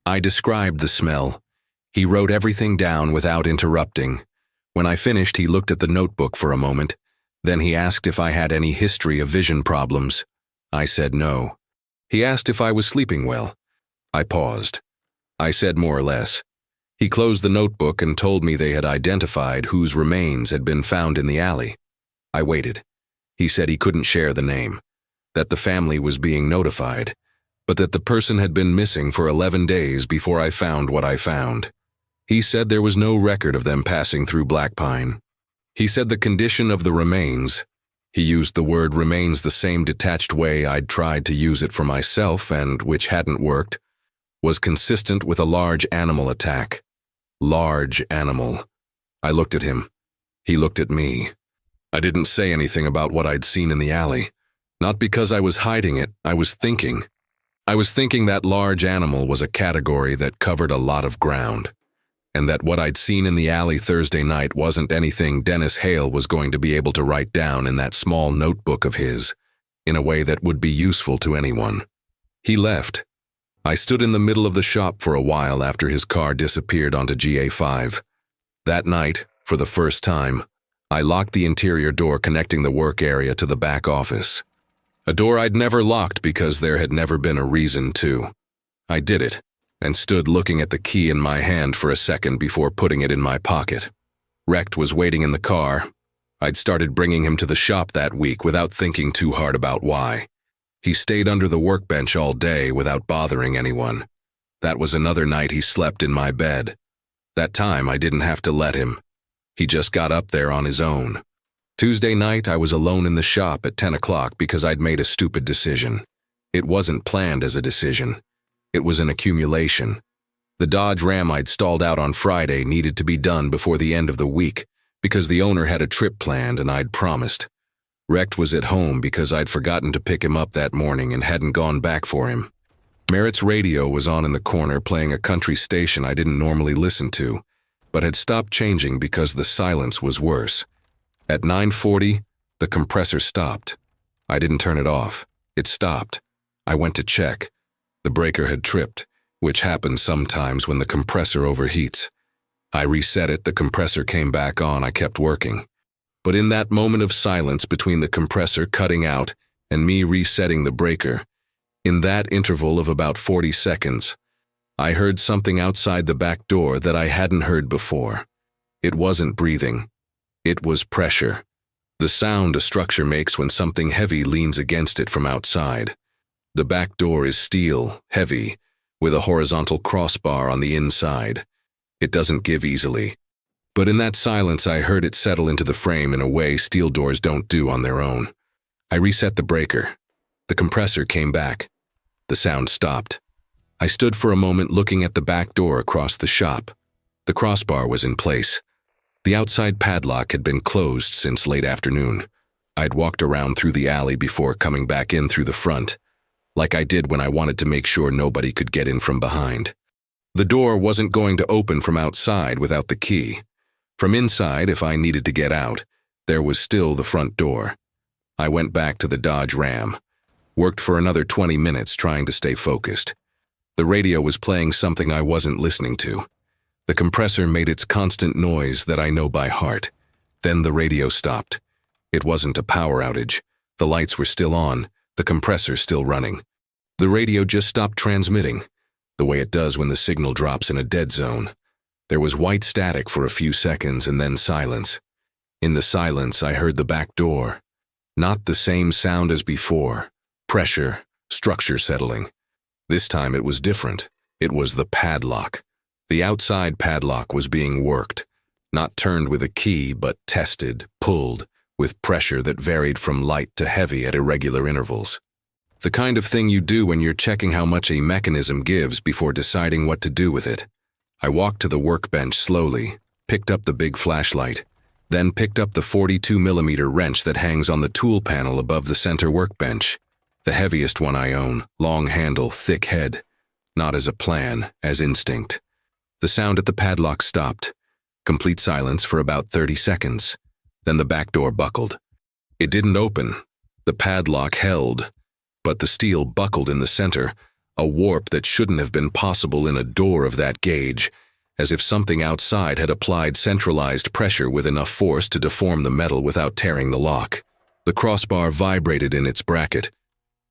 I described the smell. He wrote everything down without interrupting. When I finished, he looked at the notebook for a moment. Then he asked if I had any history of vision problems. I said no. He asked if I was sleeping well. I paused. I said more or less. He closed the notebook and told me they had identified whose remains had been found in the alley. I waited. He said he couldn't share the name, that the family was being notified, but that the person had been missing for 11 days before I found what I found. He said there was no record of them passing through Black Pine. He said the condition of the remains, he used the word remains the same detached way I'd tried to use it for myself and which hadn't worked, was consistent with a large animal attack. Large animal. I looked at him. He looked at me. I didn't say anything about what I'd seen in the alley. Not because I was hiding it, I was thinking. I was thinking that large animal was a category that covered a lot of ground, and that what I'd seen in the alley Thursday night wasn't anything Dennis Hale was going to be able to write down in that small notebook of his, in a way that would be useful to anyone. He left. I stood in the middle of the shop for a while after his car disappeared onto GA5. That night, for the first time, I locked the interior door connecting the work area to the back office. A door I'd never locked because there had never been a reason to. I did it, and stood looking at the key in my hand for a second before putting it in my pocket. Recht was waiting in the car. I'd started bringing him to the shop that week without thinking too hard about why. He stayed under the workbench all day without bothering anyone. That was another night he slept in my bed. That time I didn't have to let him. He just got up there on his own. Tuesday night I was alone in the shop at 10 o'clock because I'd made a stupid decision. It wasn't planned as a decision. It was an accumulation. The Dodge Ram I'd stalled out on Friday needed to be done before the end of the week because the owner had a trip planned and I'd promised. Recht was at home because I'd forgotten to pick him up that morning and hadn't gone back for him. Merritt's radio was on in the corner playing a country station I didn't normally listen to, but had stopped changing because the silence was worse. At 9:40, the compressor stopped. I didn't turn it off. It stopped. I went to check. The breaker had tripped, which happens sometimes when the compressor overheats. I reset it, the compressor came back on, I kept working. But in that moment of silence between the compressor cutting out and me resetting the breaker, In that interval of about 40 seconds, I heard something outside the back door that I hadn't heard before. It wasn't breathing. It was pressure. The sound a structure makes when something heavy leans against it from outside. The back door is steel, heavy, with a horizontal crossbar on the inside. It doesn't give easily. But in that silence, I heard it settle into the frame in a way steel doors don't do on their own. I reset the breaker. The compressor came back. The sound stopped. I stood for a moment looking at the back door across the shop. The crossbar was in place. The outside padlock had been closed since late afternoon. I'd walked around through the alley before coming back in through the front, like I did when I wanted to make sure nobody could get in from behind. The door wasn't going to open from outside without the key. From inside, if I needed to get out, there was still the front door. I went back to the Dodge Ram, worked for another 20 minutes trying to stay focused. The radio was playing something I wasn't listening to. The compressor made its constant noise that I know by heart. Then the radio stopped. It wasn't a power outage. The lights were still on, the compressor still running. The radio just stopped transmitting, the way it does when the signal drops in a dead zone. There was white static for a few seconds and then silence. In the silence, I heard the back door. Not the same sound as before. Pressure, structure settling. This time it was different. It was the padlock. The outside padlock was being worked, not turned with a key, but tested, pulled, with pressure that varied from light to heavy at irregular intervals. The kind of thing you do when you're checking how much a mechanism gives before deciding what to do with it. I walked to the workbench slowly, picked up the big flashlight, then picked up the 42mm wrench that hangs on the tool panel above the center workbench. The heaviest one I own, long handle, thick head. Not as a plan, as instinct. The sound at the padlock stopped. Complete silence for about 30 seconds. Then the back door buckled. It didn't open. The padlock held, but the steel buckled in the center, a warp that shouldn't have been possible in a door of that gauge, as if something outside had applied centralized pressure with enough force to deform the metal without tearing the lock. The crossbar vibrated in its bracket.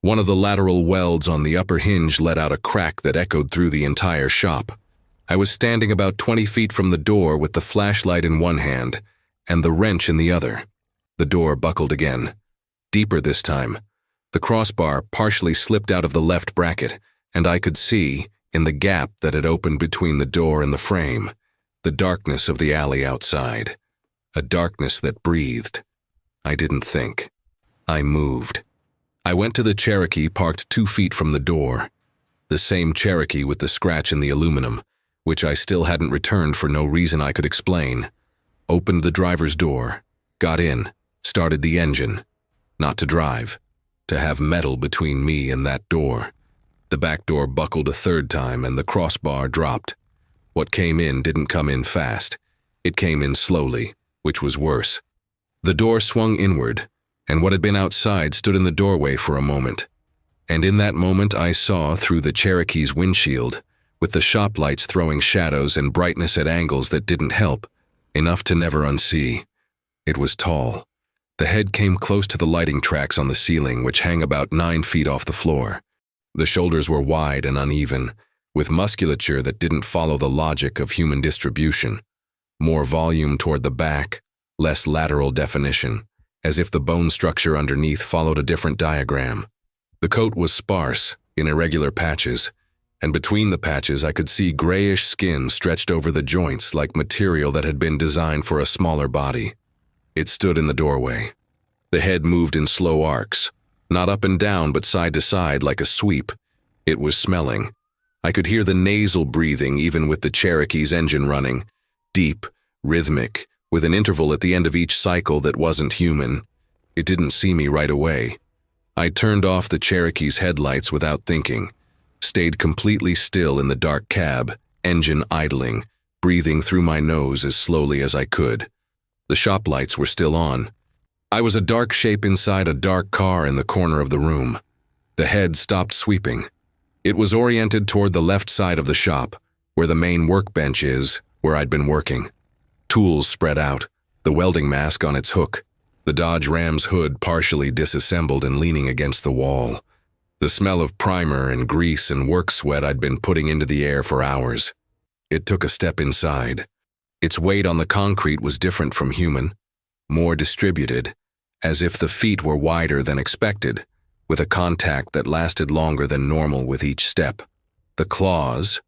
One of the lateral welds on the upper hinge let out a crack that echoed through the entire shop. I was standing about 20 feet from the door with the flashlight in one hand and the wrench in the other. The door buckled again, deeper this time. The crossbar partially slipped out of the left bracket, and I could see, in the gap that had opened between the door and the frame, the darkness of the alley outside. A darkness that breathed. I didn't think. I moved. I went to the Cherokee parked 2 feet from the door. The same Cherokee with the scratch in the aluminum, which I still hadn't returned for no reason I could explain. Opened the driver's door, got in, started the engine. Not to drive, to have metal between me and that door. The back door buckled a third time and the crossbar dropped. What came in didn't come in fast. It came in slowly, which was worse. The door swung inward, and what had been outside stood in the doorway for a moment. And in that moment I saw through the Cherokee's windshield, with the shop lights throwing shadows and brightness at angles that didn't help, enough to never unsee. It was tall. The head came close to the lighting tracks on the ceiling, which hang about 9 feet off the floor. The shoulders were wide and uneven, with musculature that didn't follow the logic of human distribution. More volume toward the back, less lateral definition, as if the bone structure underneath followed a different diagram. The coat was sparse, in irregular patches, and between the patches I could see grayish skin stretched over the joints like material that had been designed for a smaller body. It stood in the doorway. The head moved in slow arcs, not up and down but side to side like a sweep. It was smelling. I could hear the nasal breathing even with the Cherokee's engine running, deep, rhythmic, with an interval at the end of each cycle that wasn't human. It didn't see me right away. I turned off the Cherokee's headlights without thinking, stayed completely still in the dark cab, engine idling, breathing through my nose as slowly as I could. The shop lights were still on. I was a dark shape inside a dark car in the corner of the room. The head stopped sweeping. It was oriented toward the left side of the shop, where the main workbench is, where I'd been working. Tools spread out, the welding mask on its hook, the Dodge Ram's hood partially disassembled and leaning against the wall. The smell of primer and grease and work sweat I'd been putting into the air for hours. It took a step inside. Its weight on the concrete was different from human, more distributed, as if the feet were wider than expected, with a contact that lasted longer than normal with each step. The claws,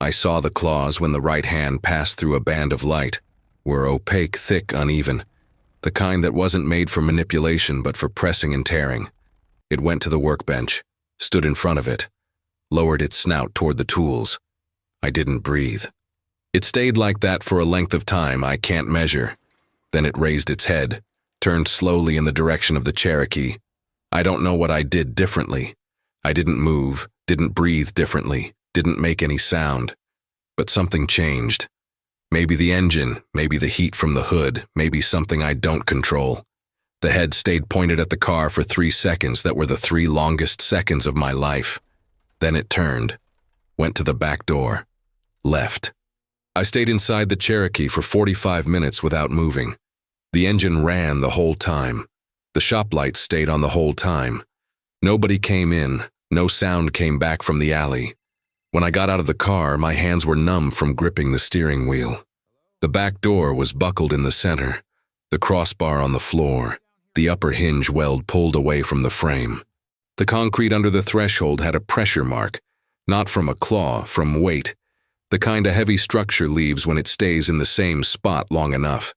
I saw the claws when the right hand passed through a band of light, were opaque, thick, uneven, the kind that wasn't made for manipulation but for pressing and tearing. It went to the workbench, stood in front of it, lowered its snout toward the tools. I didn't breathe. It stayed like that for a length of time I can't measure. Then it raised its head, turned slowly in the direction of the Cherokee. I don't know what I did differently. I didn't move, didn't breathe differently, didn't make any sound. But something changed. Maybe the engine, maybe the heat from the hood, maybe something I don't control. The head stayed pointed at the car for 3 seconds that were the 3 longest seconds of my life. Then it turned, went to the back door, left. I stayed inside the Cherokee for 45 minutes without moving. The engine ran the whole time. The shop lights stayed on the whole time. Nobody came in, no sound came back from the alley. When I got out of the car, my hands were numb from gripping the steering wheel. The back door was buckled in the center, the crossbar on the floor, the upper hinge weld pulled away from the frame. The concrete under the threshold had a pressure mark, not from a claw, from weight, the kind a heavy structure leaves when it stays in the same spot long enough.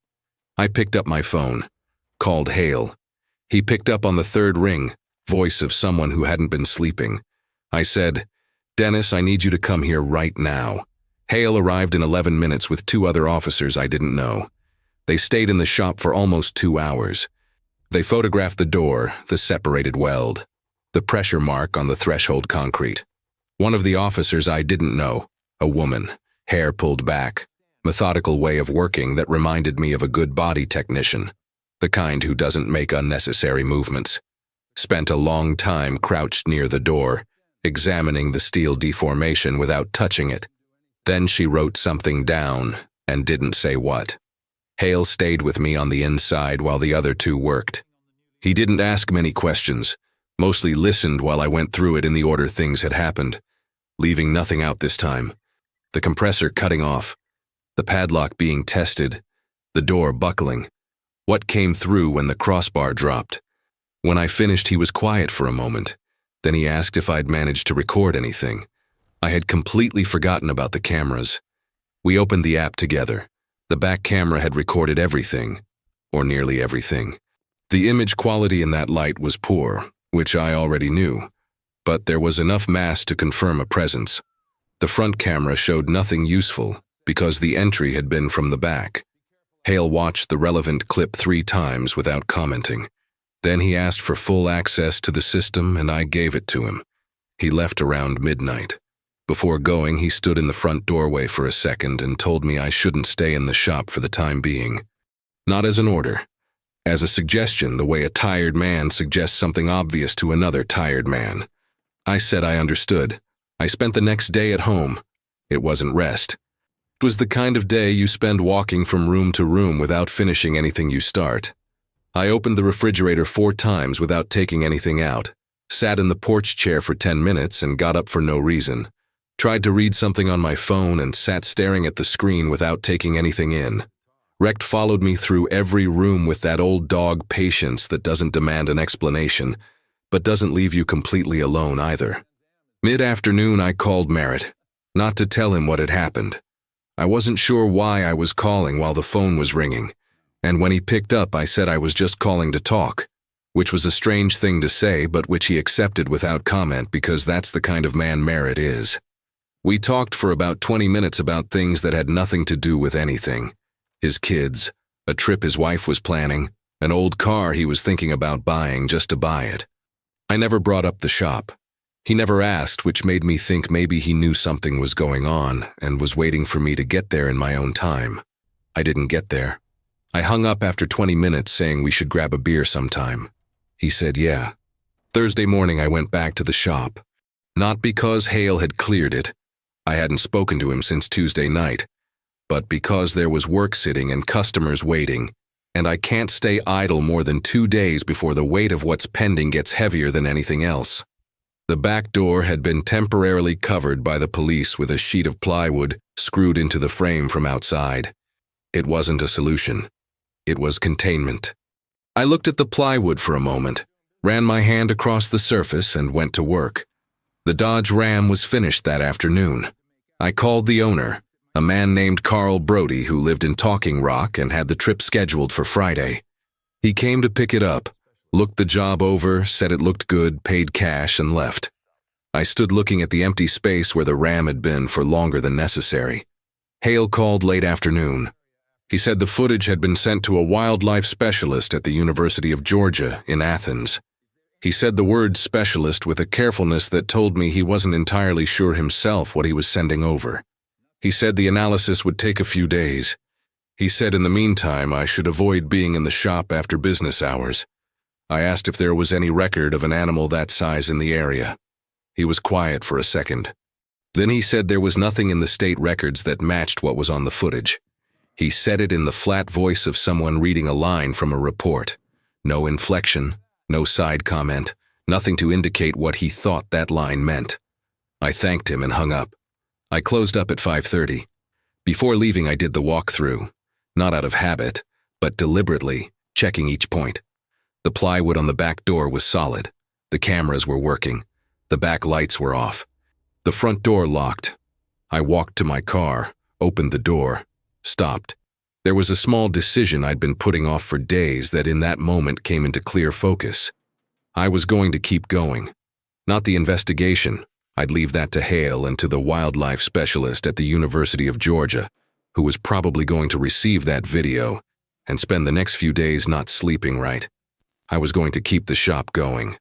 I picked up my phone, called Hale. He picked up on the 3rd ring, voice of someone who hadn't been sleeping. I said, "Dennis, I need you to come here right now." Hale arrived in 11 minutes with 2 other officers I didn't know. They stayed in the shop for almost 2 hours. They photographed the door, the separated weld, the pressure mark on the threshold concrete. One of the officers I didn't know, a woman, hair pulled back, methodical way of working that reminded me of a good body technician, the kind who doesn't make unnecessary movements. Spent a long time crouched near the door, examining the steel deformation without touching it. Then she wrote something down and didn't say what. Hale stayed with me on the inside while the other 2 worked. He didn't ask many questions, mostly listened while I went through it in the order things had happened, leaving nothing out this time. The compressor cutting off, the padlock being tested, the door buckling, what came through when the crossbar dropped. When I finished, he was quiet for a moment. Then he asked if I'd managed to record anything. I had completely forgotten about the cameras. We opened the app together. The back camera had recorded everything, or nearly everything. The image quality in that light was poor, which I already knew, but there was enough mass to confirm a presence. The front camera showed nothing useful because the entry had been from the back. Hale watched the relevant clip 3 times without commenting. Then he asked for full access to the system and I gave it to him. He left around midnight. Before going, he stood in the front doorway for a second and told me I shouldn't stay in the shop for the time being. Not as an order, as a suggestion, the way a tired man suggests something obvious to another tired man. I said I understood. I spent the next day at home. It wasn't rest. It was the kind of day you spend walking from room to room without finishing anything you start. I opened the refrigerator 4 times without taking anything out, sat in the porch chair for 10 minutes and got up for no reason, tried to read something on my phone and sat staring at the screen without taking anything in. Recht followed me through every room with that old dog patience that doesn't demand an explanation, but doesn't leave you completely alone either. Mid-afternoon, I called Merritt, not to tell him what had happened. I wasn't sure why I was calling while the phone was ringing, and when he picked up, I said I was just calling to talk, which was a strange thing to say, but which he accepted without comment because that's the kind of man Merritt is. We talked for about 20 minutes about things that had nothing to do with anything. His kids, a trip his wife was planning, an old car he was thinking about buying just to buy it. I never brought up the shop. He never asked, which made me think maybe he knew something was going on and was waiting for me to get there in my own time. I didn't get there. I hung up after 20 minutes saying we should grab a beer sometime. He said yeah. Thursday morning I went back to the shop. Not because Hale had cleared it. I hadn't spoken to him since Tuesday night. But because there was work sitting and customers waiting, and I can't stay idle more than 2 days before the weight of what's pending gets heavier than anything else. The back door had been temporarily covered by the police with a sheet of plywood screwed into the frame from outside. It wasn't a solution. It was containment. I looked at the plywood for a moment, ran my hand across the surface, and went to work. The Dodge Ram was finished that afternoon. I called the owner, a man named Carl Brody who lived in Talking Rock and had the trip scheduled for Friday. He came to pick it up, looked the job over, said it looked good, paid cash, and left. I stood looking at the empty space where the Ram had been for longer than necessary. Hale called late afternoon. He said the footage had been sent to a wildlife specialist at the University of Georgia in Athens. He said the word specialist with a carefulness that told me he wasn't entirely sure himself what he was sending over. He said the analysis would take a few days. He said in the meantime I should avoid being in the shop after business hours. I asked if there was any record of an animal that size in the area. He was quiet for a second. Then he said there was nothing in the state records that matched what was on the footage. He said it in the flat voice of someone reading a line from a report. No inflection, no side comment, nothing to indicate what he thought that line meant. I thanked him and hung up. I closed up at 5:30. Before leaving, I did the walkthrough, not out of habit, but deliberately, checking each point. The plywood on the back door was solid. The cameras were working. The back lights were off. The front door locked. I walked to my car, opened the door, stopped. There was a small decision I'd been putting off for days that in that moment came into clear focus. I was going to keep going. Not the investigation. I'd leave that to Hale and to the wildlife specialist at the University of Georgia, who was probably going to receive that video and spend the next few days not sleeping right. I was going to keep the shop going.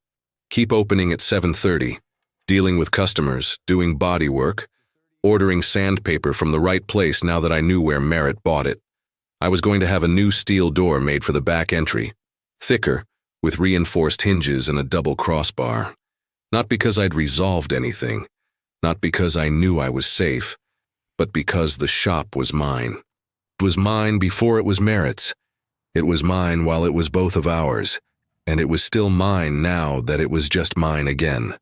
Keep opening at 7:30, dealing with customers, doing body work, ordering sandpaper from the right place now that I knew where Merritt bought it. I was going to have a new steel door made for the back entry, thicker, with reinforced hinges and a double crossbar. Not because I'd resolved anything, not because I knew I was safe, but because the shop was mine. It was mine before it was Merritt's. It was mine while it was both of ours, and it was still mine now that it was just mine again.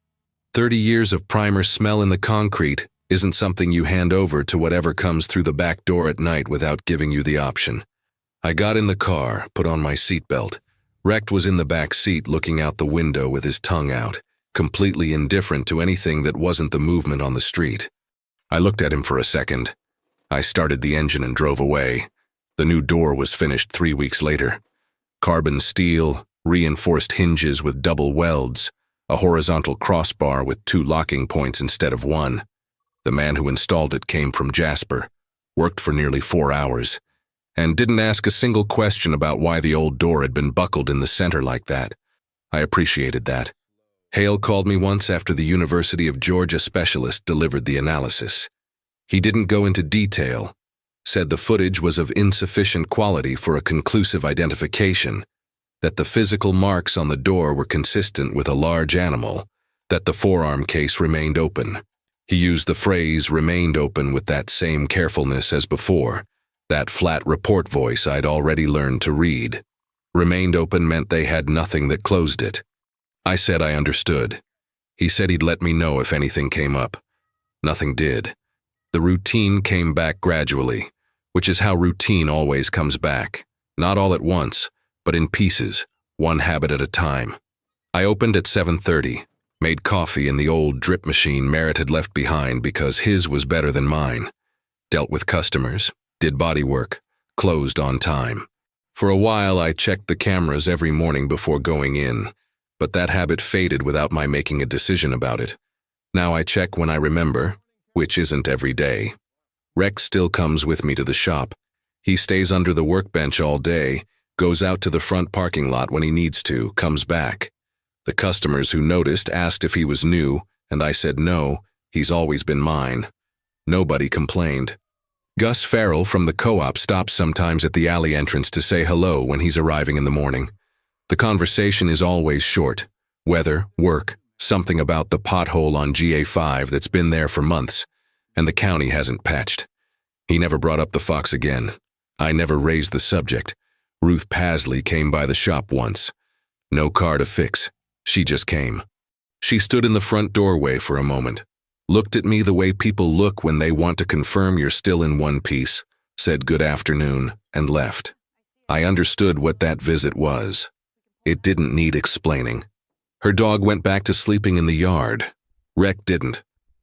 30 years of primer smell in the concrete isn't something you hand over to whatever comes through the back door at night without giving you the option. I got in the car, put on my seatbelt. Rex was in the back seat looking out the window with his tongue out, completely indifferent to anything that wasn't the movement on the street. I looked at him for a second. I started the engine and drove away. The new door was finished 3 weeks later. Carbon steel, reinforced hinges with double welds, a horizontal crossbar with 2 locking points instead of 1. The man who installed it came from Jasper, worked for nearly 4 hours, and didn't ask a single question about why the old door had been buckled in the center like that. I appreciated that. Hale called me once after the University of Georgia specialist delivered the analysis. He didn't go into detail, said the footage was of insufficient quality for a conclusive identification, that the physical marks on the door were consistent with a large animal, that the forearm case remained open. He used the phrase remained open with that same carefulness as before, that flat report voice I'd already learned to read. Remained open meant they had nothing that closed it. I said I understood. He said he'd let me know if anything came up. Nothing did. The routine came back gradually, which is how routine always comes back. Not all at once, but in pieces, one habit at a time. I opened at 7:30, made coffee in the old drip machine Merritt had left behind because his was better than mine. Dealt with customers, did body work, closed on time. For a while I checked the cameras every morning before going in, but that habit faded without my making a decision about it. Now I check when I remember, which isn't every day. Rex still comes with me to the shop. He stays under the workbench all day, goes out to the front parking lot when he needs to, comes back. The customers who noticed asked if he was new, and I said no, he's always been mine. Nobody complained. Gus Farrell from the co-op stops sometimes at the alley entrance to say hello when he's arriving in the morning. The conversation is always short. Weather, work, something about the pothole on GA5 that's been there for months, and the county hasn't patched. He never brought up the fox again. I never raised the subject. Ruth Pasley came by the shop once. No car to fix. She just came. She stood in the front doorway for a moment, looked at me the way people look when they want to confirm you're still in one piece, said good afternoon, and left. I understood what that visit was. It didn't need explaining. Her dog went back to sleeping in the yard. Rec didn't.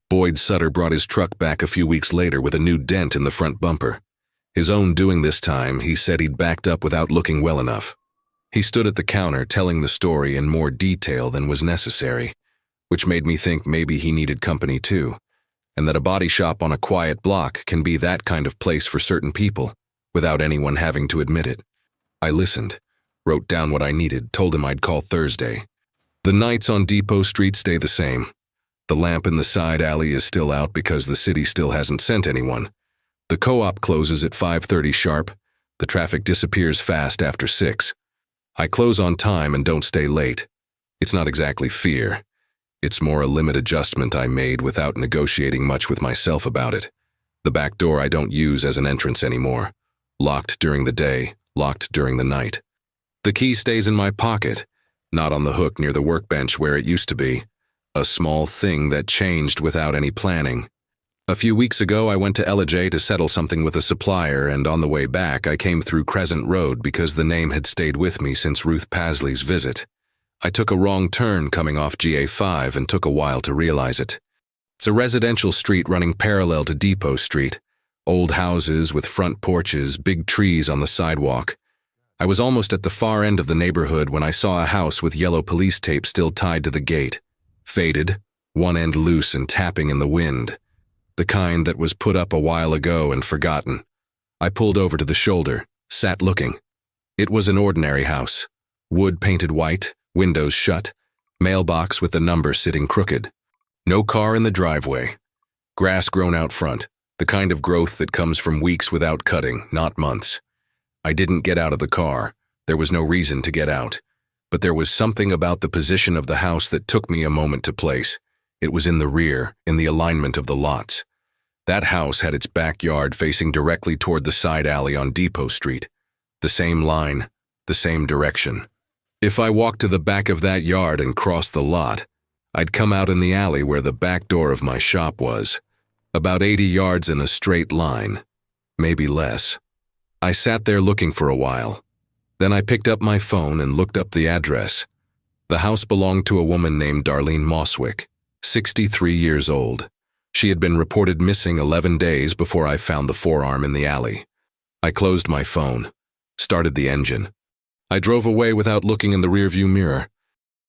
Boyd Sutter brought his truck back a few weeks later with a new dent in the front bumper. His own doing this time, he said he'd backed up without looking well enough. He stood at the counter telling the story in more detail than was necessary, which made me think maybe he needed company too, and that a body shop on a quiet block can be that kind of place for certain people, without anyone having to admit it. I listened, wrote down what I needed, told him I'd call Thursday. The nights on Depot Street stay the same. The lamp in the side alley is still out because the city still hasn't sent anyone. The co-op closes at 5:30 sharp. The traffic disappears fast after 6. I close on time and don't stay late. It's not exactly fear. It's more a limit adjustment I made without negotiating much with myself about it. The back door I don't use as an entrance anymore. Locked during the day, locked during the night. The key stays in my pocket, not on the hook near the workbench where it used to be. A small thing that changed without any planning. A few weeks ago, I went to LJ to settle something with a supplier, and on the way back, I came through Crescent Road because the name had stayed with me since Ruth Pasley's visit. I took a wrong turn coming off GA5 and took a while to realize it. It's a residential street running parallel to Depot Street. Old houses with front porches, big trees on the sidewalk. I was almost at the far end of the neighborhood when I saw a house with yellow police tape still tied to the gate. Faded, one end loose and tapping in the wind. The kind that was put up a while ago and forgotten. I pulled over to the shoulder, sat looking. It was an ordinary house. Wood painted white, windows shut, mailbox with the number sitting crooked. No car in the driveway. Grass grown out front, the kind of growth that comes from weeks without cutting, not months. I didn't get out of the car. There was no reason to get out. But there was something about the position of the house that took me a moment to place. It was in the rear, in the alignment of the lots. That house had its backyard facing directly toward the side alley on Depot Street. The same line, the same direction. If I walked to the back of that yard and crossed the lot, I'd come out in the alley where the back door of my shop was. About 80 yards in a straight line, maybe less. I sat there looking for a while. Then I picked up my phone and looked up the address. The house belonged to a woman named Darlene Mosswick, 63 years old. She had been reported missing 11 days before I found the forearm in the alley. I closed my phone, started the engine. I drove away without looking in the rearview mirror.